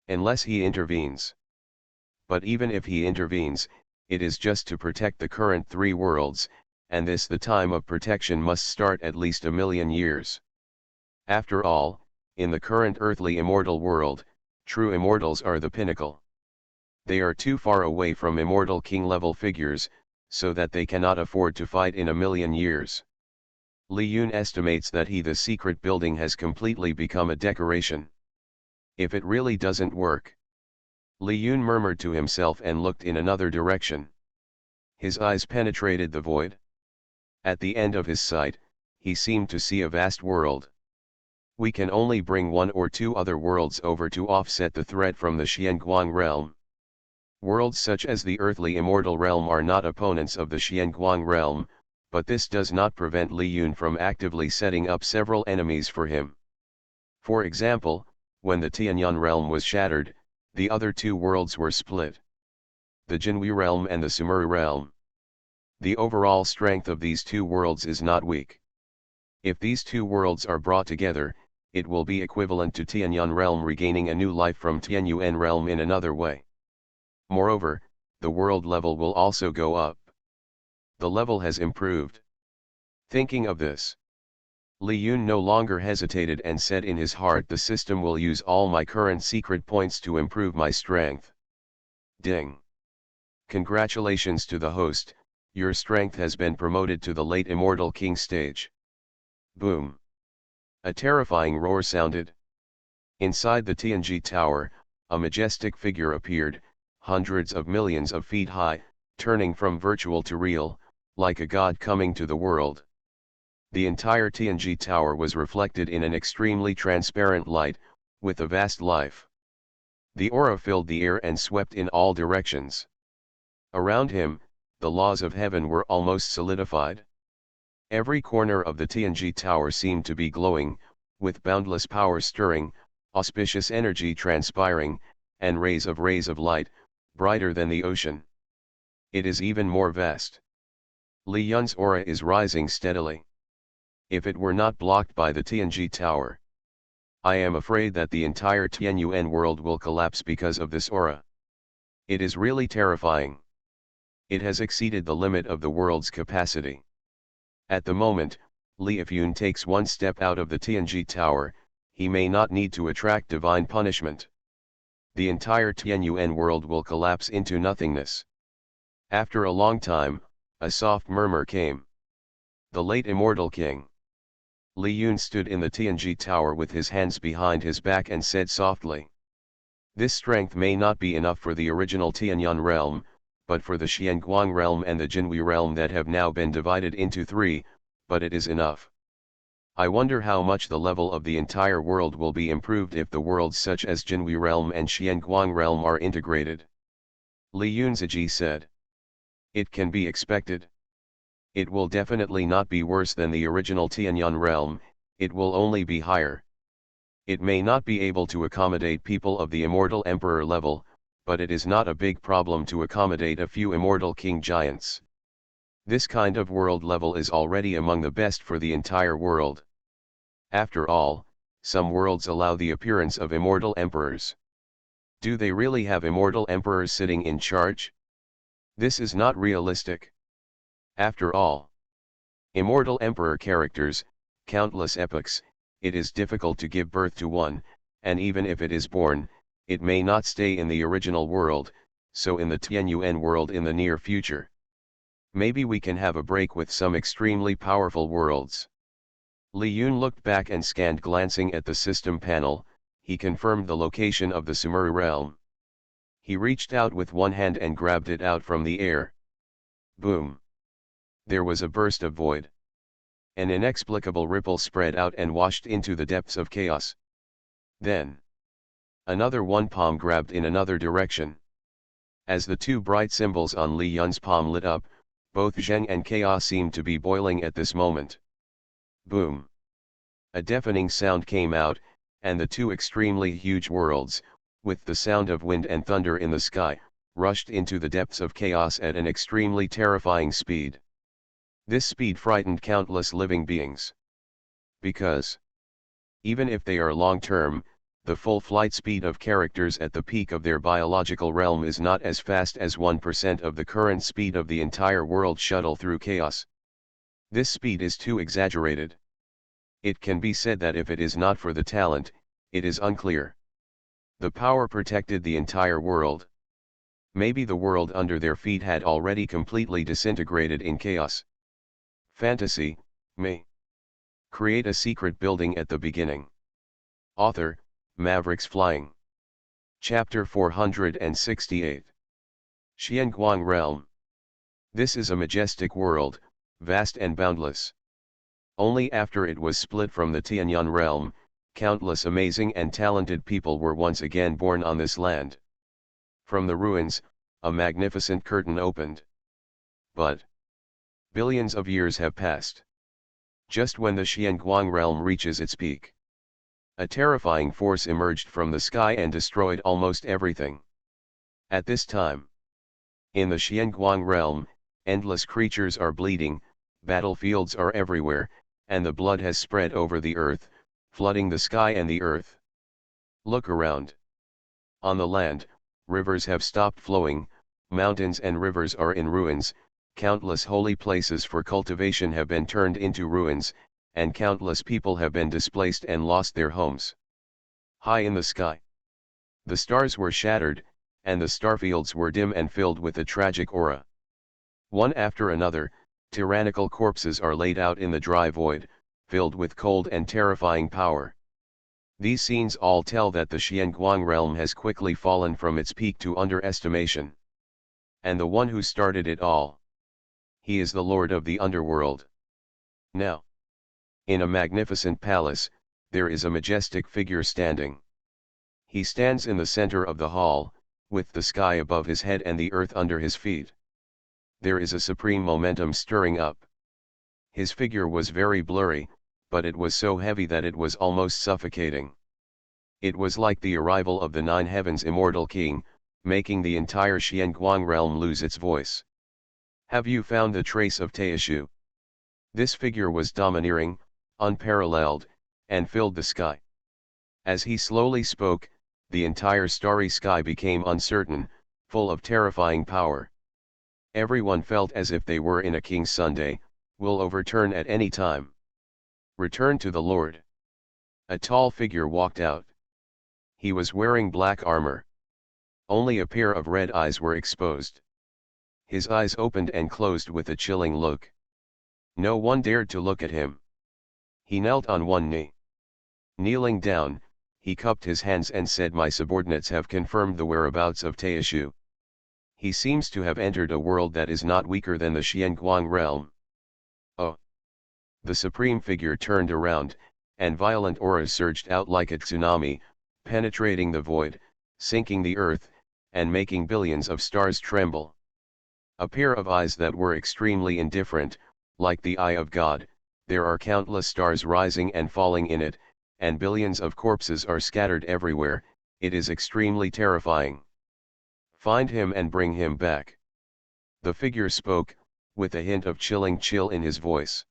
Unless he intervenes. But even if he intervenes, it is just to protect the current three worlds, and the time of protection must start at least 1,000,000 years. After all, in the current earthly immortal world, true immortals are the pinnacle. They are too far away from immortal king-level figures, so that they cannot afford to fight in 1,000,000 years. Li Yun estimates that the secret building has completely become a decoration. If it really doesn't work. Li Yun murmured to himself and looked in another direction. His eyes penetrated the void. At the end of his sight, he seemed to see a vast world. We can only bring one or two other worlds over to offset the threat from the Xianguang realm. Worlds such as the earthly immortal realm are not opponents of the Xianguang realm, but this does not prevent Li Yun from actively setting up several enemies for him. For example, when the Tianyan realm was shattered, the other two worlds were split. The Jinhui realm and the Sumuru realm. The overall strength of these two worlds is not weak. If these two worlds are brought together, it will be equivalent to Tianyan realm regaining a new life from Tianyuan realm in another way. Moreover, the world level will also go up. The level has improved. Thinking of this, Li Yun no longer hesitated and said in his heart, the system will use all my current secret points to improve my strength. Ding! Congratulations to the host, your strength has been promoted to the late immortal king stage. Boom! A terrifying roar sounded. Inside the Tianji Tower, a majestic figure appeared, hundreds of millions of feet high, turning from virtual to real, like a god coming to the world. The entire Tianji Tower was reflected in an extremely transparent light, with a vast life. The aura filled the air and swept in all directions. Around him, the laws of heaven were almost solidified. Every corner of the Tianji Tower seemed to be glowing, with boundless power stirring, auspicious energy transpiring, and rays of light, brighter than the ocean. It is even more vast. Li Yun's aura is rising steadily. If it were not blocked by the Tianji Tower, I am afraid that the entire Tianyuan world will collapse because of this aura. It is really terrifying. It has exceeded the limit of the world's capacity. At the moment, if Yun takes one step out of the Tianji Tower, he may not need to attract divine punishment. The entire Tianyuan world will collapse into nothingness. After a long time, a soft murmur came. The late immortal king. Li Yun stood in the Tianji Tower with his hands behind his back and said softly. This strength may not be enough for the original Tianyuan realm, but for the Xianguang realm and the Jinhui realm that have now been divided into three, but it is enough. I wonder how much the level of the entire world will be improved if the worlds such as Jinhui realm and Xianguang realm are integrated. Li Yunziji said. It can be expected. It will definitely not be worse than the original Tianyuan realm, it will only be higher. It may not be able to accommodate people of the immortal emperor level, but it is not a big problem to accommodate a few immortal king giants. This kind of world level is already among the best for the entire world. After all, some worlds allow the appearance of immortal emperors. Do they really have immortal emperors sitting in charge? This is not realistic. After all, immortal emperor characters, countless epochs, it is difficult to give birth to one, and even if it is born, it may not stay in the original world, so in the Tianyuan world in the near future. Maybe we can have a break with some extremely powerful worlds. Li Yun looked back and scanned, glancing at the system panel. He confirmed the location of the Sumeru realm. He reached out with one hand and grabbed it out from the air. Boom! There was a burst of void. An inexplicable ripple spread out and washed into the depths of chaos. Then, another one palm grabbed in another direction. As the two bright symbols on Li Yun's palm lit up, both Zheng and chaos seemed to be boiling at this moment. Boom! A deafening sound came out, and the two extremely huge worlds, with the sound of wind and thunder in the sky, rushed into the depths of chaos at an extremely terrifying speed. This speed frightened countless living beings. Because, even if they are long-term, the full flight speed of characters at the peak of their biological realm is not as fast as 1% of the current speed of the entire world shuttle through chaos. This speed is too exaggerated. It can be said that if it is not for the talent, it is unclear. The power protected the entire world. Maybe the world under their feet had already completely disintegrated in chaos. Fantasy, me. Create a secret building at the beginning. Author, Mavericks Flying. Chapter 468. Xianguang Realm. This is a majestic world, vast and boundless. Only after it was split from the Tianyuan realm, countless amazing and talented people were once again born on this land. From the ruins, a magnificent curtain opened. But billions of years have passed. Just when the Xianguang realm reaches its peak, a terrifying force emerged from the sky and destroyed almost everything. At this time, in the Xianguang realm, endless creatures are bleeding, battlefields are everywhere, and the blood has spread over the earth, flooding the sky and the earth. Look around. On the land, rivers have stopped flowing, mountains and rivers are in ruins, countless holy places for cultivation have been turned into ruins, and countless people have been displaced and lost their homes. High in the sky, the stars were shattered, and the starfields were dim and filled with a tragic aura. One after another, tyrannical corpses are laid out in the dry void, filled with cold and terrifying power. These scenes all tell that the Xianguang realm has quickly fallen from its peak to underestimation. And the one who started it all, he is the lord of the underworld. Now, In a magnificent palace, there is a majestic figure standing. He stands in the center of the hall, with the sky above his head and the earth under his feet. There is a supreme momentum stirring up. His figure was very blurry, but it was so heavy that it was almost suffocating. It was like the arrival of the nine heavens immortal king, making the entire Xianguang realm lose its voice. Have you found the trace of Taishu? This figure was domineering, unparalleled, and filled the sky. As he slowly spoke, the entire starry sky became uncertain, full of terrifying power. Everyone felt as if they were in a king's Sunday, will overturn at any time. Return to the Lord. A tall figure walked out. He was wearing black armor. Only a pair of red eyes were exposed. His eyes opened and closed with a chilling look. No one dared to look at him. He knelt on one knee. Kneeling down, he cupped his hands and said, "My subordinates have confirmed the whereabouts of Taishu. He seems to have entered a world that is not weaker than the Xianguang realm." Oh! The supreme figure turned around, and violent auras surged out like a tsunami, penetrating the void, sinking the earth, and making billions of stars tremble. A pair of eyes that were extremely indifferent, like the eye of God. There are countless stars rising and falling in it, and billions of corpses are scattered everywhere. It is extremely terrifying. Find him and bring him back. The figure spoke, with a hint of chilling chill in his voice.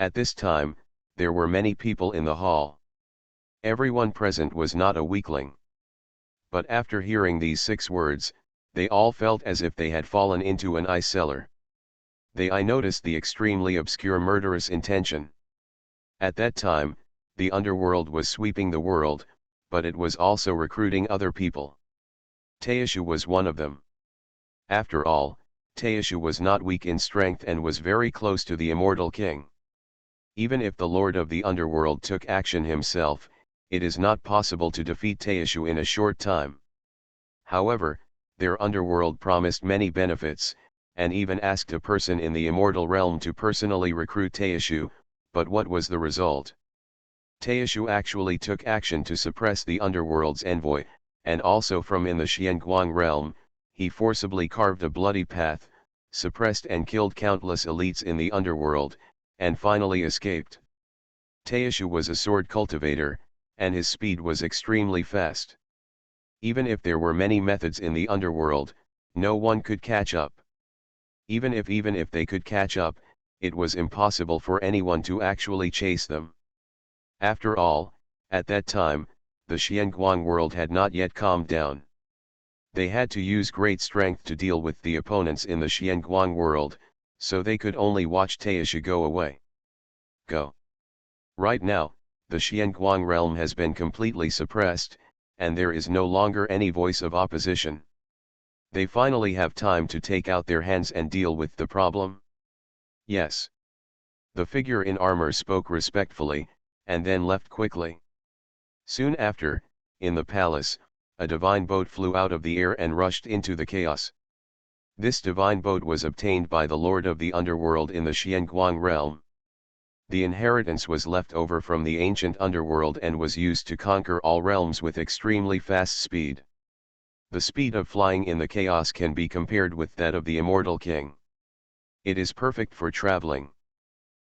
At this time, there were many people in the hall. Everyone present was not a weakling. But after hearing these 6 words, they all felt as if they had fallen into an eye cellar. I noticed the extremely obscure murderous intention. At that time, the underworld was sweeping the world, but it was also recruiting other people. Taishu was one of them. After all, Taishu was not weak in strength and was very close to the immortal king. Even if the Lord of the underworld took action himself, it is not possible to defeat Taishu in a short time. However, their underworld promised many benefits, and even asked a person in the immortal realm to personally recruit Taishu, but what was the result? Taishu actually took action to suppress the underworld's envoy, and also from in the Xianguang realm, he forcibly carved a bloody path, suppressed and killed countless elites in the underworld, and finally escaped. Taishu was a sword cultivator, and his speed was extremely fast. Even if there were many methods in the underworld, no one could catch up. Even if they could catch up, it was impossible for anyone to actually chase them. After all, at that time, the Xianguang world had not yet calmed down. They had to use great strength to deal with the opponents in the Xianguang world, so they could only watch Taishu go away. Go. Right now, the Xianguang realm has been completely suppressed, and there is no longer any voice of opposition. They finally have time to take out their hands and deal with the problem. Yes. The figure in armor spoke respectfully, and then left quickly. Soon after, in the palace, a divine boat flew out of the air and rushed into the chaos. This divine boat was obtained by the Lord of the underworld in the Xianguang realm. The inheritance was left over from the ancient underworld and was used to conquer all realms with extremely fast speed. The speed of flying in the chaos can be compared with that of the immortal king. It is perfect for traveling.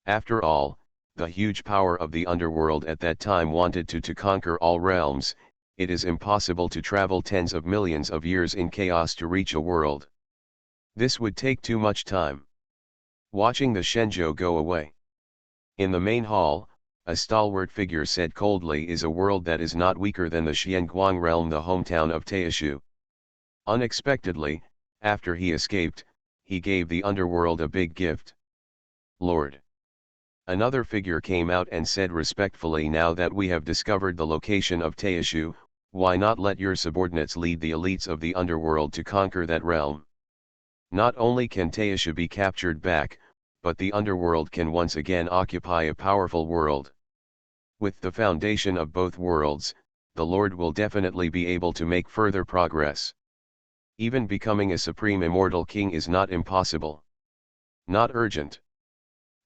After all, the huge power of the underworld at that time wanted to conquer all realms. It is impossible to travel tens of millions of years in chaos to reach a world. This would take too much time. Watching the Shenzhou go away. In the main hall, a stalwart figure said coldly, "Is a world that is not weaker than the Xianguang realm, the hometown of Taishu." Unexpectedly, after he escaped, he gave the underworld a big gift. Lord. Another figure came out and said respectfully, "Now that we have discovered the location of Taishu, why not let your subordinates lead the elites of the underworld to conquer that realm? Not only can Taishu be captured back, but the underworld can once again occupy a powerful world. With the foundation of both worlds, the Lord will definitely be able to make further progress. Even becoming a supreme immortal king is not impossible. Not urgent.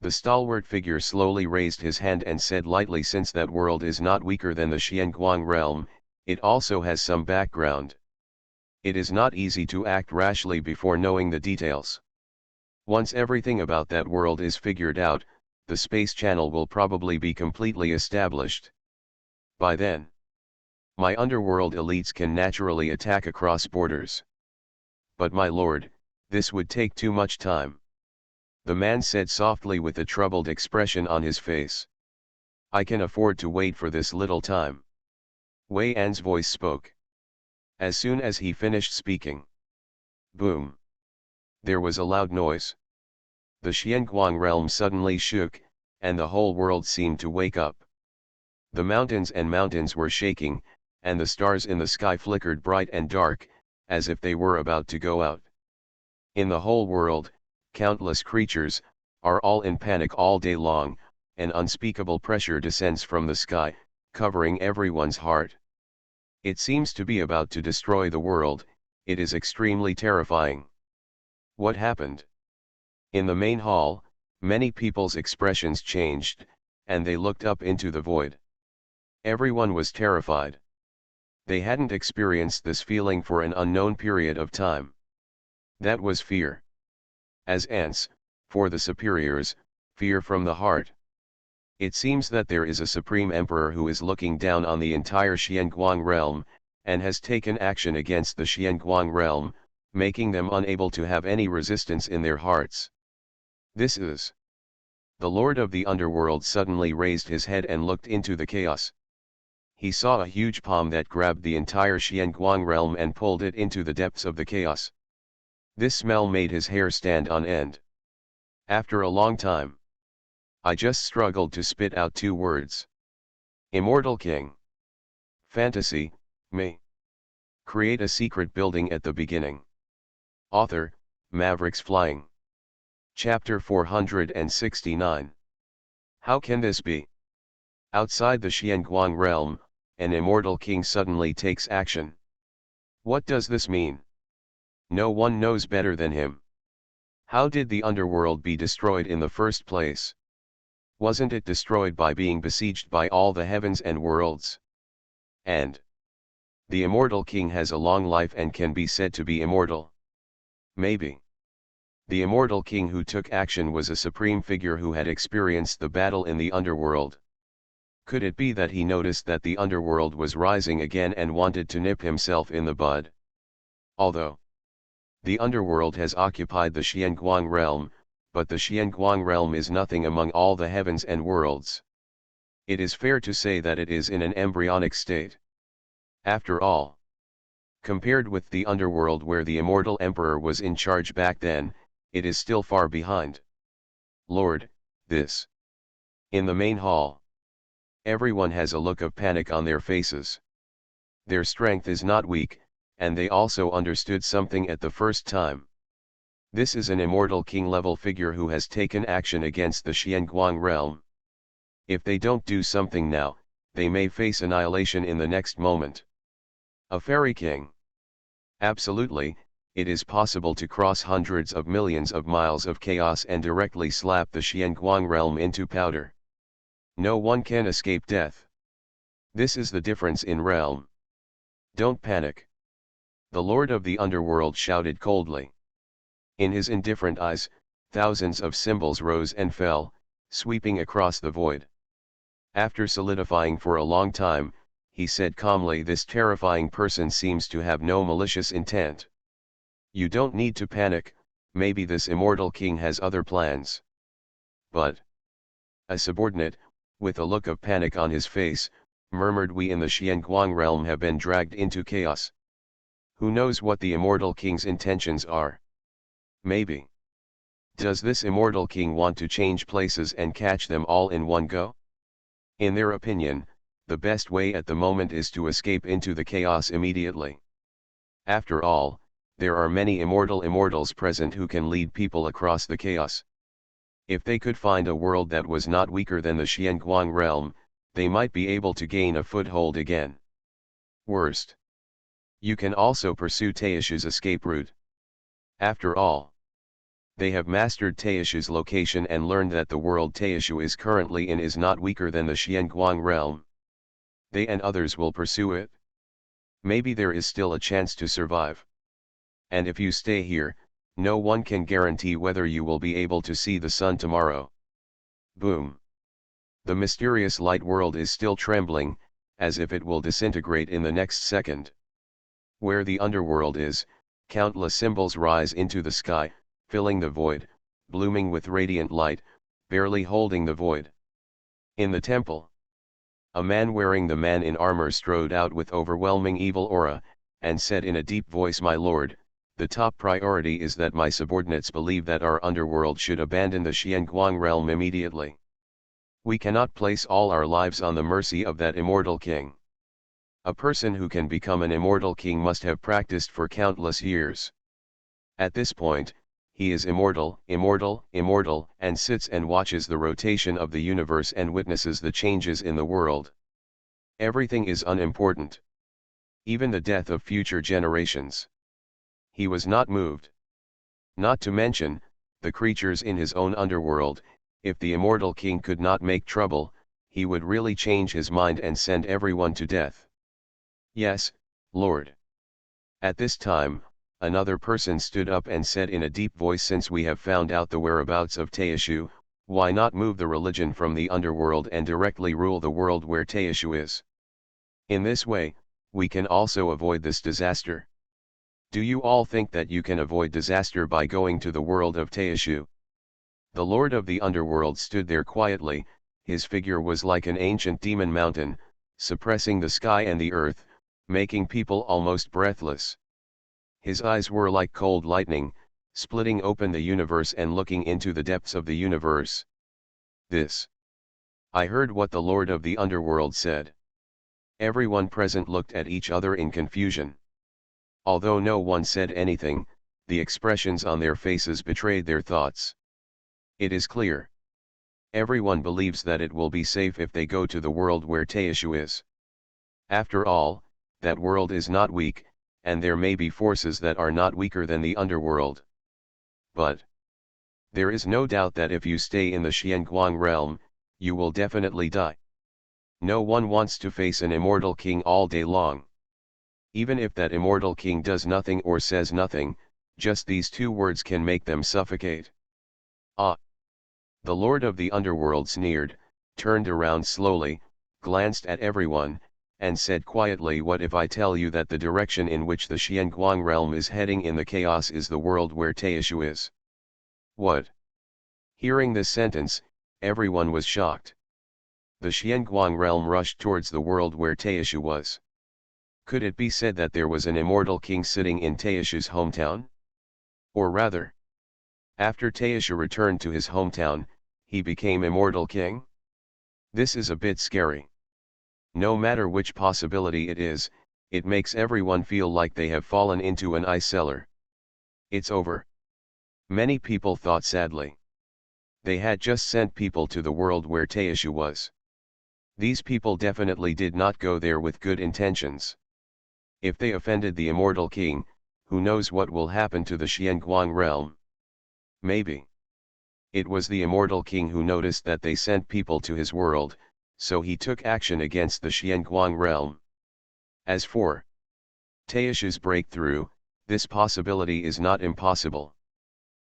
The stalwart figure slowly raised his hand and said lightly, since that world is not weaker than the Xianguang realm, it also has some background. It is not easy to act rashly before knowing the details. Once everything about that world is figured out, the space channel will probably be completely established. By then, my underworld elites can naturally attack across borders. But my lord, this would take too much time. The man said softly with a troubled expression on his face. I can afford to wait for this little time. Wei An's voice spoke. As soon as he finished speaking. Boom. There was a loud noise. The Xianguang realm suddenly shook, and the whole world seemed to wake up. The mountains were shaking, and the stars in the sky flickered bright and dark, as if they were about to go out. In the whole world, countless creatures are all in panic all day long. An unspeakable pressure descends from the sky, covering everyone's heart. It seems to be about to destroy the world. It is extremely terrifying. What happened? In the main hall, many people's expressions changed, and they looked up into the void. Everyone was terrified. They hadn't experienced this feeling for an unknown period of time. That was fear. As ants, for the superiors, fear from the heart. It seems that there is a supreme emperor who is looking down on the entire Xianguang realm, and has taken action against the Xianguang realm, making them unable to have any resistance in their hearts. This is. The lord of the underworld suddenly raised his head and looked into the chaos. He saw a huge palm that grabbed the entire Xianguang realm and pulled it into the depths of the chaos. This smell made his hair stand on end. After a long time, I just struggled to spit out two words. Immortal King. Fantasy, me. Create a secret building at the beginning. Author, Mavericks Flying. Chapter 469. How can this be? Outside the Xianguang realm, an immortal king suddenly takes action. What does this mean? No one knows better than him. How did the underworld be destroyed in the first place? Wasn't it destroyed by being besieged by all the heavens and worlds? And the immortal king has a long life and can be said to be immortal. Maybe the immortal king who took action was a supreme figure who had experienced the battle in the underworld. Could it be that he noticed that the underworld was rising again and wanted to nip himself in the bud? Although the underworld has occupied the Xianguang realm, but the Xianguang realm is nothing among all the heavens and worlds. It is fair to say that it is in an embryonic state. After all, compared with the underworld where the immortal emperor was in charge back then, it is still far behind. Lord, this. In the main hall, everyone has a look of panic on their faces. Their strength is not weak, and they also understood something at the first time. This is an immortal king-level figure who has taken action against the Xianguang realm. If they don't do something now, they may face annihilation in the next moment. A fairy king. Absolutely, it is possible to cross hundreds of millions of miles of chaos and directly slap the Xianguang realm into powder. No one can escape death. This is the difference in realm. Don't panic. The lord of the underworld shouted coldly. In his indifferent eyes, thousands of symbols rose and fell, sweeping across the void. After solidifying for a long time, he said calmly, this terrifying person seems to have no malicious intent. You don't need to panic, maybe this immortal king has other plans. But a subordinate, with a look of panic on his face, murmured, we in the Xianguang realm have been dragged into chaos. Who knows what the immortal king's intentions are? Maybe. Does this immortal king want to change places and catch them all in one go? In their opinion, the best way at the moment is to escape into the chaos immediately. After all, there are many immortals present who can lead people across the chaos. If they could find a world that was not weaker than the Xianguang realm, they might be able to gain a foothold again. Worst. You can also pursue Taish's escape route. After all, They have mastered Taishu's location and learned that the world Taishu is currently in is not weaker than the Xianguang realm. They and others will pursue it. Maybe there is still a chance to survive. And if you stay here, no one can guarantee whether you will be able to see the sun tomorrow. Boom. The mysterious light world is still trembling, as if it will disintegrate in the next second. Where the underworld is, countless symbols rise into the sky, filling the void, blooming with radiant light, barely holding the void. In the temple, a man wearing the man in armor strode out with overwhelming evil aura, and said in a deep voice, "My lord, the top priority is that my subordinates believe that our underworld should abandon the Xianguang realm immediately. We cannot place all our lives on the mercy of that immortal king. A person who can become an immortal king must have practiced for countless years. At this point, he is immortal, and sits and watches the rotation of the universe and witnesses the changes in the world. Everything is unimportant. Even the death of future generations. He was not moved. Not to mention, the creatures in his own underworld. If the immortal king could not make trouble, he would really change his mind and send everyone to death. Yes, Lord." At this time, another person stood up and said in a deep voice, "Since we have found out the whereabouts of Taishu, why not move the religion from the underworld and directly rule the world where Taishu is? In this way, we can also avoid this disaster. Do you all think that you can avoid disaster by going to the world of Taishu?" The lord of the underworld stood there quietly. His figure was like an ancient demon mountain, suppressing the sky and the earth, making people almost breathless. His eyes were like cold lightning, splitting open the universe and looking into the depths of the universe. This. I heard what the lord of the underworld said. Everyone present looked at each other in confusion. Although no one said anything, the expressions on their faces betrayed their thoughts. It is clear. Everyone believes that it will be safe if they go to the world where Taishu is. After all, that world is not weak, and there may be forces that are not weaker than the underworld. But there is no doubt that if you stay in the Xianguang realm, you will definitely die. No one wants to face an immortal king all day long. Even if that immortal king does nothing or says nothing, just these two words can make them suffocate. Ah! The lord of the underworld sneered, turned around slowly, glanced at everyone, and said quietly, "What if I tell you that the direction in which the Xianguang realm is heading in the chaos is the world where Taishu is?" What? Hearing this sentence, everyone was shocked. The Xianguang realm rushed towards the world where Taishu was. Could it be said that there was an immortal king sitting in Taishu's hometown? Or rather, after Taishu returned to his hometown, he became immortal king? This is a bit scary. No matter which possibility it is, it makes everyone feel like they have fallen into an ice cellar. It's over. Many people thought sadly. They had just sent people to the world where Taishu was. These people definitely did not go there with good intentions. If they offended the immortal king, who knows what will happen to the Xianguang realm? Maybe. It was the immortal king who noticed that they sent people to his world, so he took action against the Xianguang realm. As for Taishu's breakthrough, this possibility is not impossible.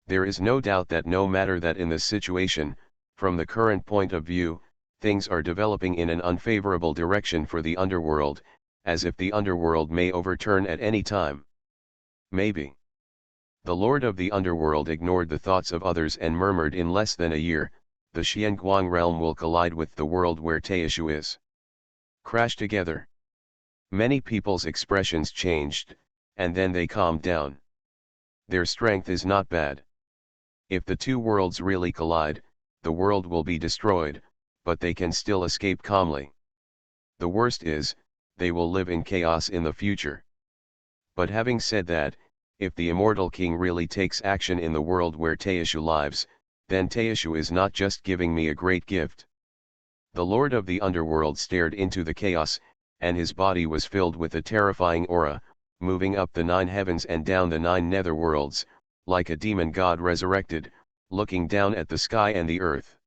There is no doubt that no matter that in this situation, from the current point of view, things are developing in an unfavorable direction for the underworld, as if the underworld may overturn at any time. Maybe. The lord of the underworld ignored the thoughts of others and murmured, "In less than a year, the Xianguang realm will collide with the world where Taishu is. Crash together." Many people's expressions changed, and then they calmed down. Their strength is not bad. If the two worlds really collide, the world will be destroyed, but they can still escape calmly. The worst is, they will live in chaos in the future. But having said that, if the immortal king really takes action in the world where Taishu lives, then Taishu is not just giving me a great gift. The lord of the underworld stared into the chaos, and his body was filled with a terrifying aura, moving up the 9 heavens and down the 9 netherworlds, like a demon god resurrected, looking down at the sky and the earth.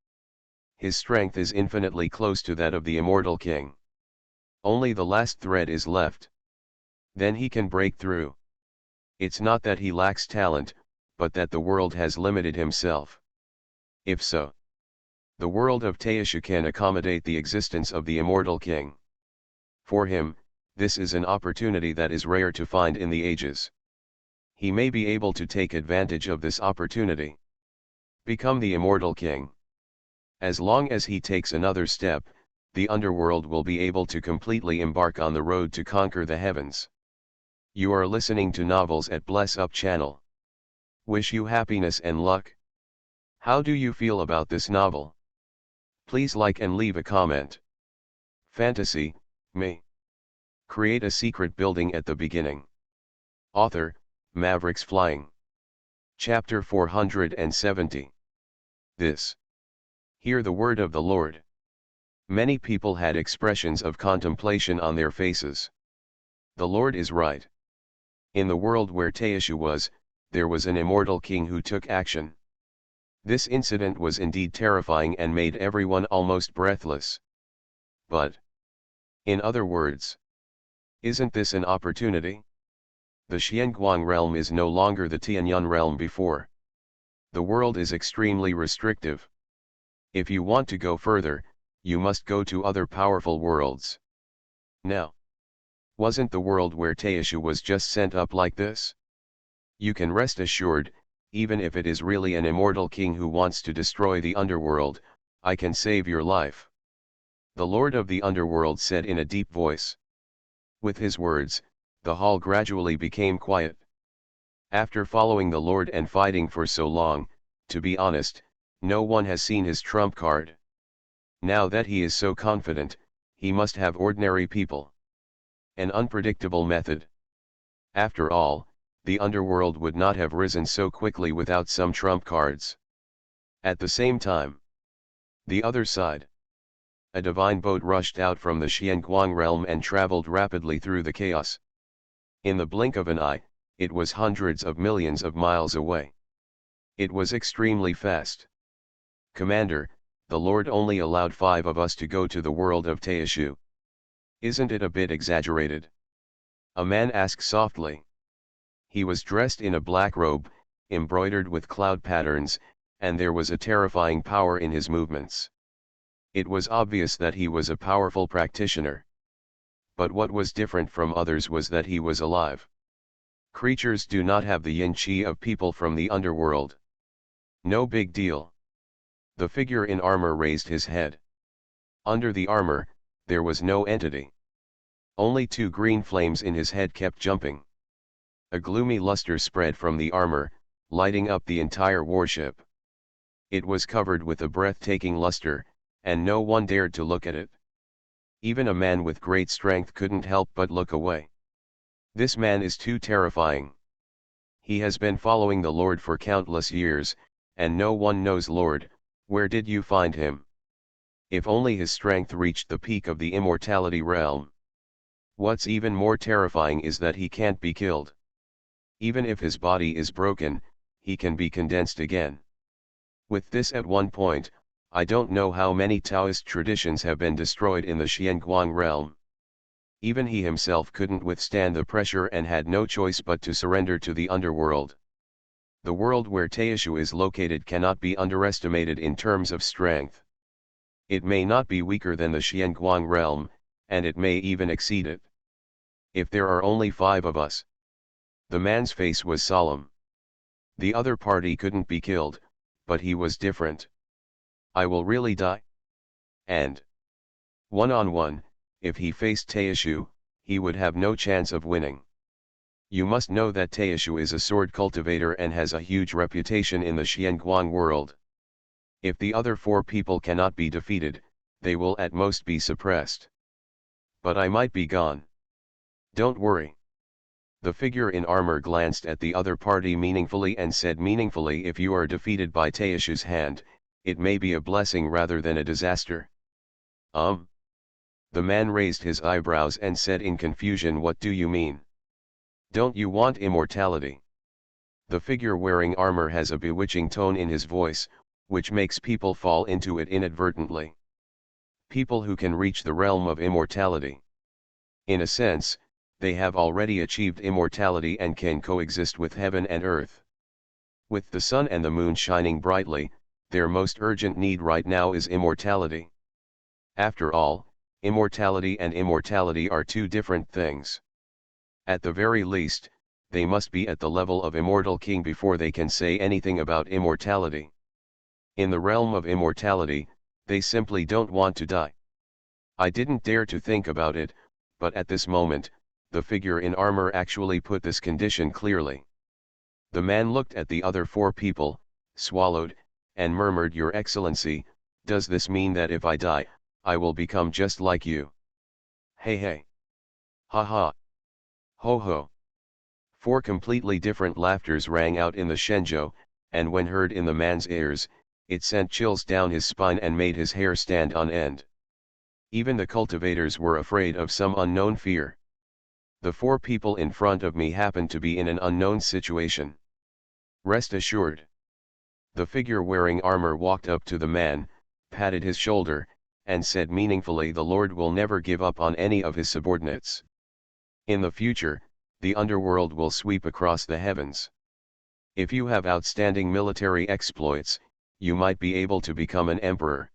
His strength is infinitely close to that of the immortal king. Only the last thread is left. Then he can break through. It's not that he lacks talent, but that the world has limited himself. If so, the world of Taishu can accommodate the existence of the immortal king. For him, this is an opportunity that is rare to find in the ages. He may be able to take advantage of this opportunity. Become the immortal king. As long as he takes another step, the underworld will be able to completely embark on the road to conquer the heavens. You are listening to Novels at Bless Up channel. Wish you happiness and luck. How do you feel about this novel? Please like and leave a comment. Fantasy, me. Create a secret building at the beginning. Author, Mavericks Flying. Chapter 470. This. Hear the word of the Lord. Many people had expressions of contemplation on their faces. The Lord is right. In the world where Taishu was, there was an immortal king who took action. This incident was indeed terrifying and made everyone almost breathless. But, in other words, isn't this an opportunity? The Xianguang realm is no longer the Tianyun realm before. The world is extremely restrictive. If you want to go further, you must go to other powerful worlds. Now, wasn't the world where Taishu was just sent up like this? You can rest assured, even if it is really an immortal king who wants to destroy the underworld, I can save your life. The Lord of the underworld said in a deep voice. With his words, the hall gradually became quiet. After following the Lord and fighting for so long, to be honest, no one has seen his trump card. Now that he is so confident, he must have ordinary people. An unpredictable method. After all, the underworld would not have risen so quickly without some trump cards. At the same time, the other side. A divine boat rushed out from the Xianguang realm and traveled rapidly through the chaos. In the blink of an eye, it was hundreds of millions of miles away. It was extremely fast. Commander, the Lord only allowed 5 of us to go to the world of Taishu. Isn't it a bit exaggerated? A man asked softly. He was dressed in a black robe, embroidered with cloud patterns, and there was a terrifying power in his movements. It was obvious that he was a powerful practitioner. But what was different from others was that he was alive. Creatures do not have the yin-chi of people from the underworld. No big deal. The figure in armor raised his head. Under the armor, there was no entity. Only 2 green flames in his head kept jumping. A gloomy luster spread from the armor, lighting up the entire warship. It was covered with a breathtaking luster, and no one dared to look at it. Even a man with great strength couldn't help but look away. This man is too terrifying. He has been following the Lord for countless years, and no one knows, Lord, where did you find him? If only his strength reached the peak of the immortality realm. What's even more terrifying is that he can't be killed. Even if his body is broken, he can be condensed again. With this at one point, I don't know how many Taoist traditions have been destroyed in the Xianguang realm. Even he himself couldn't withstand the pressure and had no choice but to surrender to the underworld. The world where Taishu is located cannot be underestimated in terms of strength. It may not be weaker than the Xianguang realm, and it may even exceed it. If there are only 5 of us. The man's face was solemn. The other party couldn't be killed, but he was different. I will really die? And one-on-one, if he faced Taishu, he would have no chance of winning. You must know that Taishu is a sword cultivator and has a huge reputation in the Xianguang world. If the other 4 people cannot be defeated, they will at most be suppressed. But I might be gone. Don't worry. The figure in armor glanced at the other party meaningfully and said meaningfully, if you are defeated by Taishu's hand, it may be a blessing rather than a disaster. The man raised his eyebrows and said in confusion, what do you mean? Don't you want immortality? The figure wearing armor has a bewitching tone in his voice, which makes people fall into it inadvertently. People who can reach the realm of immortality. In a sense, they have already achieved immortality and can coexist with heaven and earth. With the sun and the moon shining brightly, their most urgent need right now is immortality. After all, immortality and immortality are two different things. At the very least, they must be at the level of immortal king before they can say anything about immortality. In the realm of immortality, they simply don't want to die. I didn't dare to think about it, but at this moment, the figure in armor actually put this condition clearly. The man looked at the other four people, swallowed, and murmured, "Your Excellency, does this mean that if I die, I will become just like you?" Hey hey. Ha ha. Ho ho. Four completely different laughters rang out in the Shenzhou, and when heard in the man's ears, it sent chills down his spine and made his hair stand on end. Even the cultivators were afraid of some unknown fear. The four people in front of me happened to be in an unknown situation. Rest assured. The figure wearing armor walked up to the man, patted his shoulder, and said meaningfully, "The Lord will never give up on any of his subordinates. In the future, the underworld will sweep across the heavens. If you have outstanding military exploits, you might be able to become an emperor.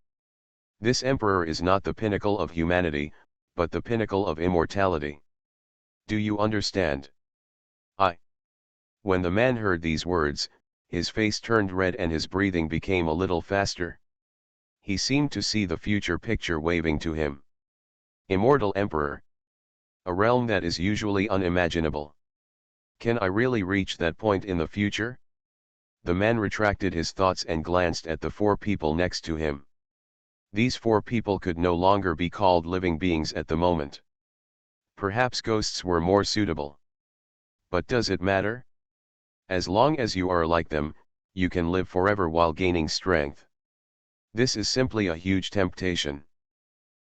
This emperor is not the pinnacle of humanity, but the pinnacle of immortality. Do you understand?" When the man heard these words, his face turned red and his breathing became a little faster. He seemed to see the future picture waving to him. Immortal emperor. A realm that is usually unimaginable. Can I really reach that point in the future? The man retracted his thoughts and glanced at the four people next to him. These four people could no longer be called living beings at the moment. Perhaps ghosts were more suitable. But does it matter? As long as you are like them, you can live forever while gaining strength. This is simply a huge temptation.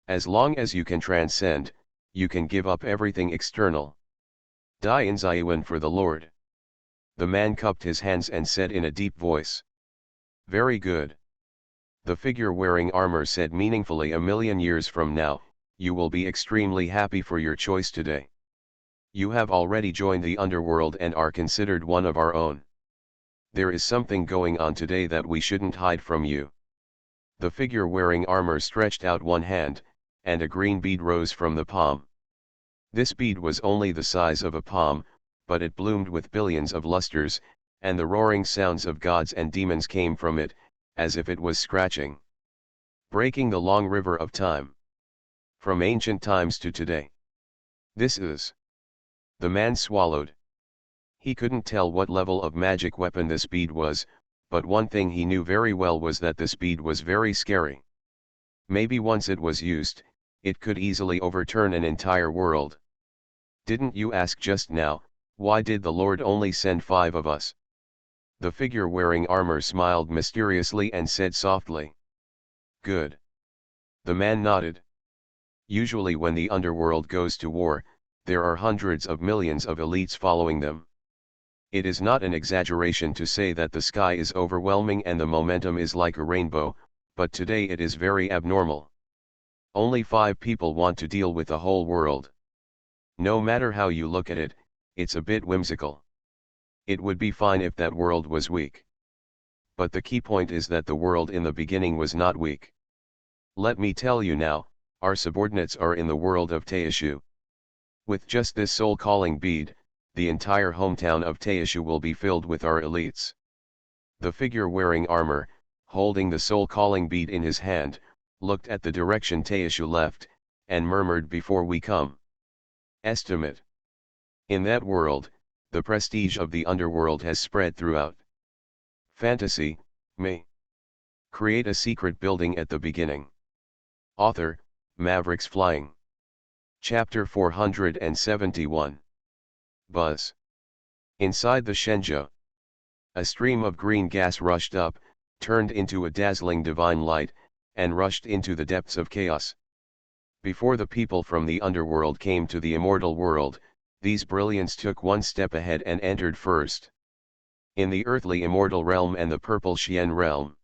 As long as you can transcend, you can give up everything external. Die in Zaiwan for the Lord. The man cupped his hands and said in a deep voice. Very good. The figure wearing armor said meaningfully, "A million years from now, you will be extremely happy for your choice today. You have already joined the underworld and are considered one of our own. There is something going on today that we shouldn't hide from you." The figure wearing armor stretched out one hand, and a green bead rose from the palm. This bead was only the size of a palm, but it bloomed with billions of lusters, and the roaring sounds of gods and demons came from it, as if it was scratching. Breaking the long river of time. From ancient times to today. This is. The man swallowed. He couldn't tell what level of magic weapon this bead was, but one thing he knew very well was that this bead was very scary. Maybe once it was used, it could easily overturn an entire world. Didn't you ask just now, why did the Lord only send 5 of us? The figure wearing armor smiled mysteriously and said softly. Good. The man nodded. Usually when the underworld goes to war, there are hundreds of millions of elites following them. It is not an exaggeration to say that the sky is overwhelming and the momentum is like a rainbow, but today it is very abnormal. Only 5 people want to deal with the whole world. No matter how you look at it, it's a bit whimsical. It would be fine if that world was weak. But the key point is that the world in the beginning was not weak. Let me tell you now, our subordinates are in the world of Taishu. With just this soul-calling bead, the entire hometown of Taishu will be filled with our elites. The figure wearing armor, holding the soul-calling bead in his hand, looked at the direction Taishu left, and murmured, "Before we come." Estimate. In that world, the prestige of the underworld has spread throughout. Fantasy, me. Create a secret building at the beginning. Author, Mavericks Flying. Chapter 471. Buzz. Inside the Shenzhou. A stream of green gas rushed up, turned into a dazzling divine light, and rushed into the depths of chaos. Before the people from the underworld came to the immortal world, these brilliants took one step ahead and entered first. in the earthly immortal realm and the purple Xian realm.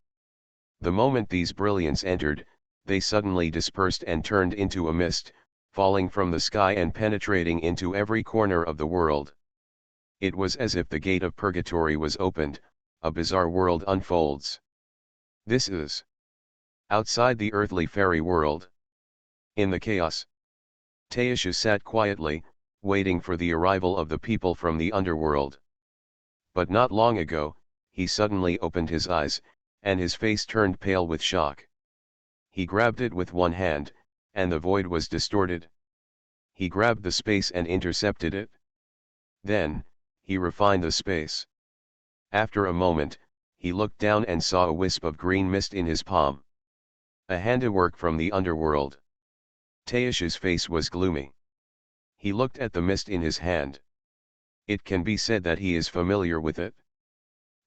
The moment these brilliants entered, they suddenly dispersed and turned into a mist, falling from the sky and penetrating into every corner of the world. It was as if the gate of purgatory was opened, a bizarre world unfolds. This is outside the earthly fairy world. In the chaos, Taisha sat quietly, waiting for the arrival of the people from the underworld. But not long ago, he suddenly opened his eyes, and his face turned pale with shock. He grabbed it with one hand, and the void was distorted. He grabbed the space and intercepted it. Then, he refined the space. After a moment, he looked down and saw a wisp of green mist in his palm. A handiwork from the underworld. Taisha's face was gloomy. He looked at the mist in his hand. It can be said that he is familiar with it.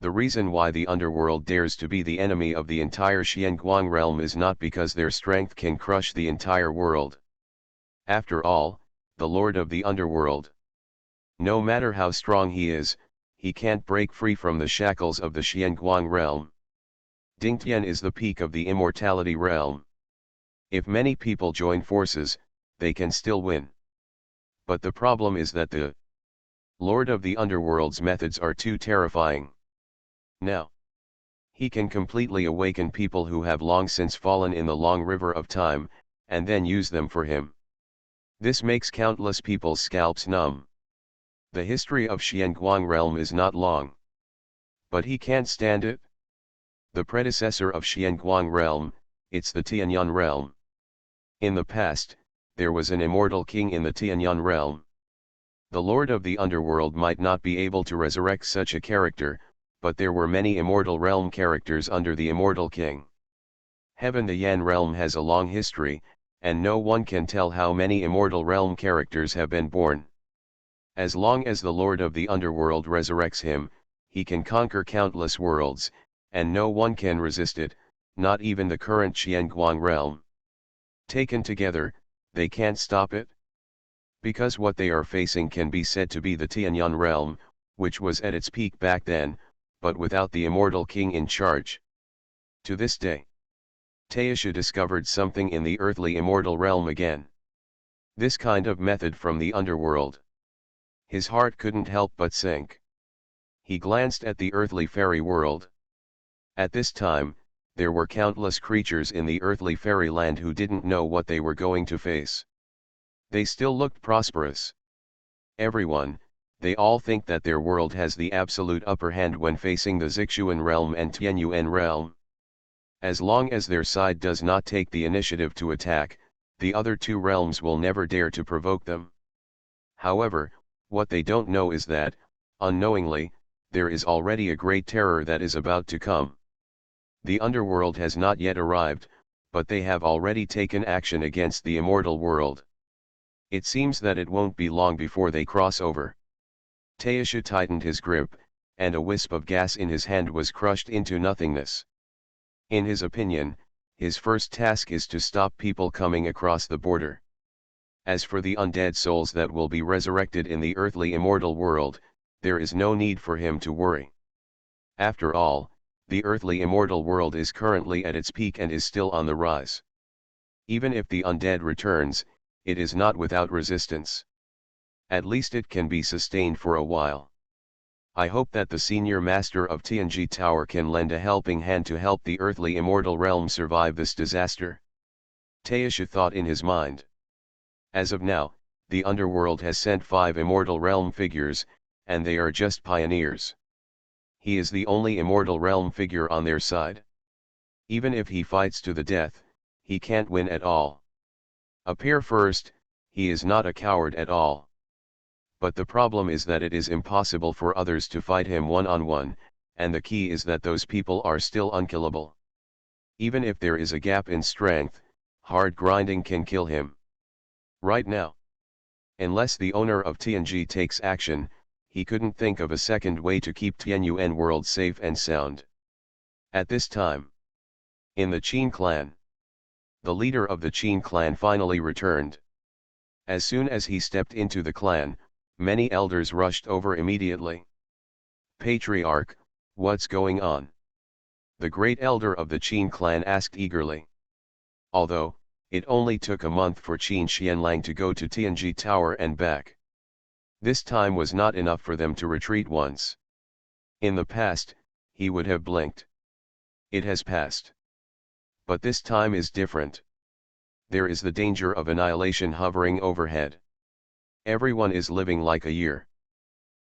The reason why the underworld dares to be the enemy of the entire Xianguang realm is not because their strength can crush the entire world. After all, the lord of the underworld, no matter how strong he is, he can't break free from the shackles of the Xianguang realm. Dingtian is the peak of the immortality realm. If many people join forces, they can still win. But the problem is that the Lord of the Underworld's methods are too terrifying. Now, he can completely awaken people who have long since fallen in the long river of time, and then use them for him. This makes countless people's scalps numb. The history of Xianguang realm is not long. But he can't stand it. The predecessor of Xianguang realm, it's the Tianyuan realm. In the past, there was an immortal king in the Tianyuan realm. The lord of the underworld might not be able to resurrect such a character, but there were many immortal realm characters under the immortal king. Heaven, the Yan realm, has a long history, and no one can tell how many immortal realm characters have been born. As long as the lord of the underworld resurrects him, he can conquer countless worlds, and no one can resist it, not even the current Xianguang realm. Taken together, they can't stop it. Because what they are facing can be said to be the Tianyuan realm, which was at its peak back then, but without the immortal king in charge. To this day, Taisha discovered something in the earthly immortal realm again. This kind of method from the underworld. His heart couldn't help but sink. He glanced at the earthly fairy world. At this time, there were countless creatures in the earthly fairyland who didn't know what they were going to face. They still looked prosperous. Everyone, they all think that their world has the absolute upper hand when facing the Zixuan realm and Tianyuan realm. As long as their side does not take the initiative to attack, the other two realms will never dare to provoke them. However, what they don't know is that, unknowingly, there is already a great terror that is about to come. The underworld has not yet arrived, but they have already taken action against the immortal world. It seems that it won't be long before they cross over. Taisha tightened his grip, and a wisp of gas in his hand was crushed into nothingness. In his opinion, his first task is to stop people coming across the border. As for the undead souls that will be resurrected in the earthly immortal world, there is no need for him to worry. After all, the earthly immortal world is currently at its peak and is still on the rise. Even if the undead returns, it is not without resistance. At least it can be sustained for a while. I hope that the senior master of Tianji Tower can lend a helping hand to help the earthly immortal realm survive this disaster. Taisha thought in his mind. As of now, the underworld has sent 5 immortal realm figures, and they are just pioneers. He is the only immortal realm figure on their side. Even if he fights to the death, he can't win at all. Appear first, he is not a coward at all. But the problem is that it is impossible for others to fight him one-on-one, and the key is that those people are still unkillable. Even if there is a gap in strength, hard grinding can kill him. Right now. Unless the owner of TNG takes action, he couldn't think of a second way to keep Tianyuan world safe and sound. At this time, in the Qin clan, the leader of the Qin clan finally returned. As soon as he stepped into the clan, many elders rushed over immediately. Patriarch, what's going on? The great elder of the Qin clan asked eagerly. Although, it only took a month for Qin Xianlang to go to Tianji Tower and back. This time was not enough for them to retreat once. In the past, he would have blinked. It has passed. But this time is different. There is the danger of annihilation hovering overhead. Everyone is living like a year.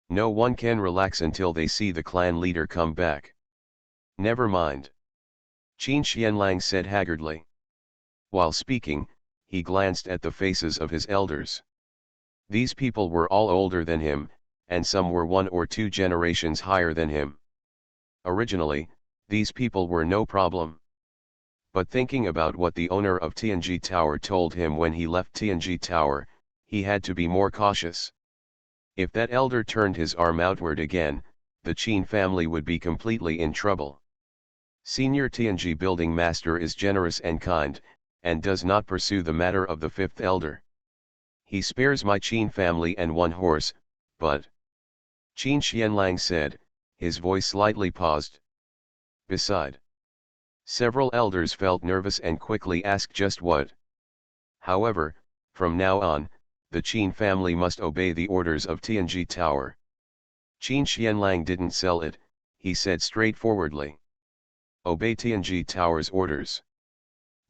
No one can relax until they see the clan leader come back. Never mind. Qin Xianlang said haggardly. While speaking, he glanced at the faces of his elders. These people were all older than him, and some were 1 or 2 generations higher than him. Originally, these people were no problem. But thinking about what the owner of Tianji Tower told him when he left Tianji Tower, he had to be more cautious. If that elder turned his arm outward again, the Qin family would be completely in trouble. Senior Tianji building master is generous and kind, and does not pursue the matter of the 5th elder. He spares my Qin family and 1 horse, but... Qin Xianlang said, his voice slightly paused. Beside. Several elders felt nervous and quickly asked just what. However, from now on, the Qin family must obey the orders of Tianji Tower. Qin Xianlang didn't sell it, he said straightforwardly. Obey Tianji Tower's orders.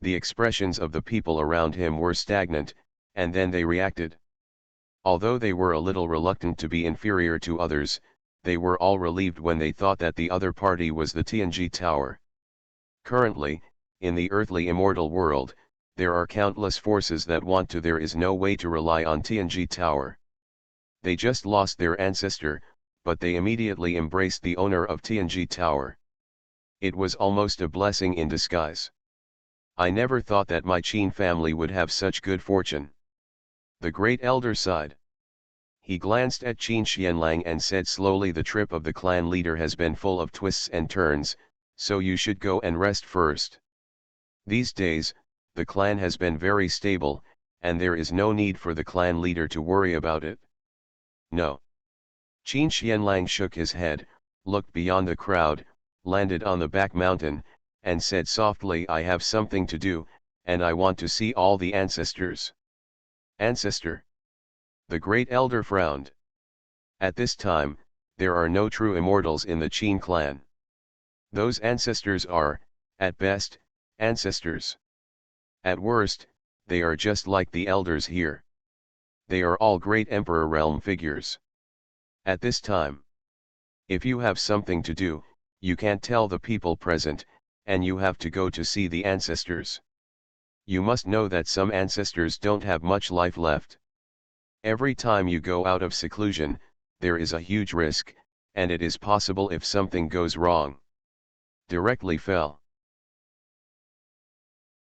The expressions of the people around him were stagnant, and then they reacted. Although they were a little reluctant to be inferior to others, they were all relieved when they thought that the other party was the Tianji Tower. Currently, in the earthly immortal world, there are countless forces that want to. There is no way to rely on Tianji Tower. They just lost their ancestor, but they immediately embraced the owner of Tianji Tower. It was almost a blessing in disguise. I never thought that my Qin family would have such good fortune. The great elder sighed. He glanced at Qin Xianlang and said slowly, the trip of the clan leader has been full of twists and turns, so you should go and rest first. These days, the clan has been very stable, and there is no need for the clan leader to worry about it. No. Qin Xianlang shook his head, looked beyond the crowd, landed on the back mountain, and said softly, I have something to do, and I want to see all the ancestors. Ancestor? The great elder frowned. At this time, there are no true immortals in the Qin clan. Those ancestors are, at best, ancestors. At worst, they are just like the elders here. They are all great emperor realm figures. At this time, if you have something to do, you can't tell the people present, and you have to go to see the ancestors. You must know that some ancestors don't have much life left. Every time you go out of seclusion, there is a huge risk, and it is possible if something goes wrong. Directly fell.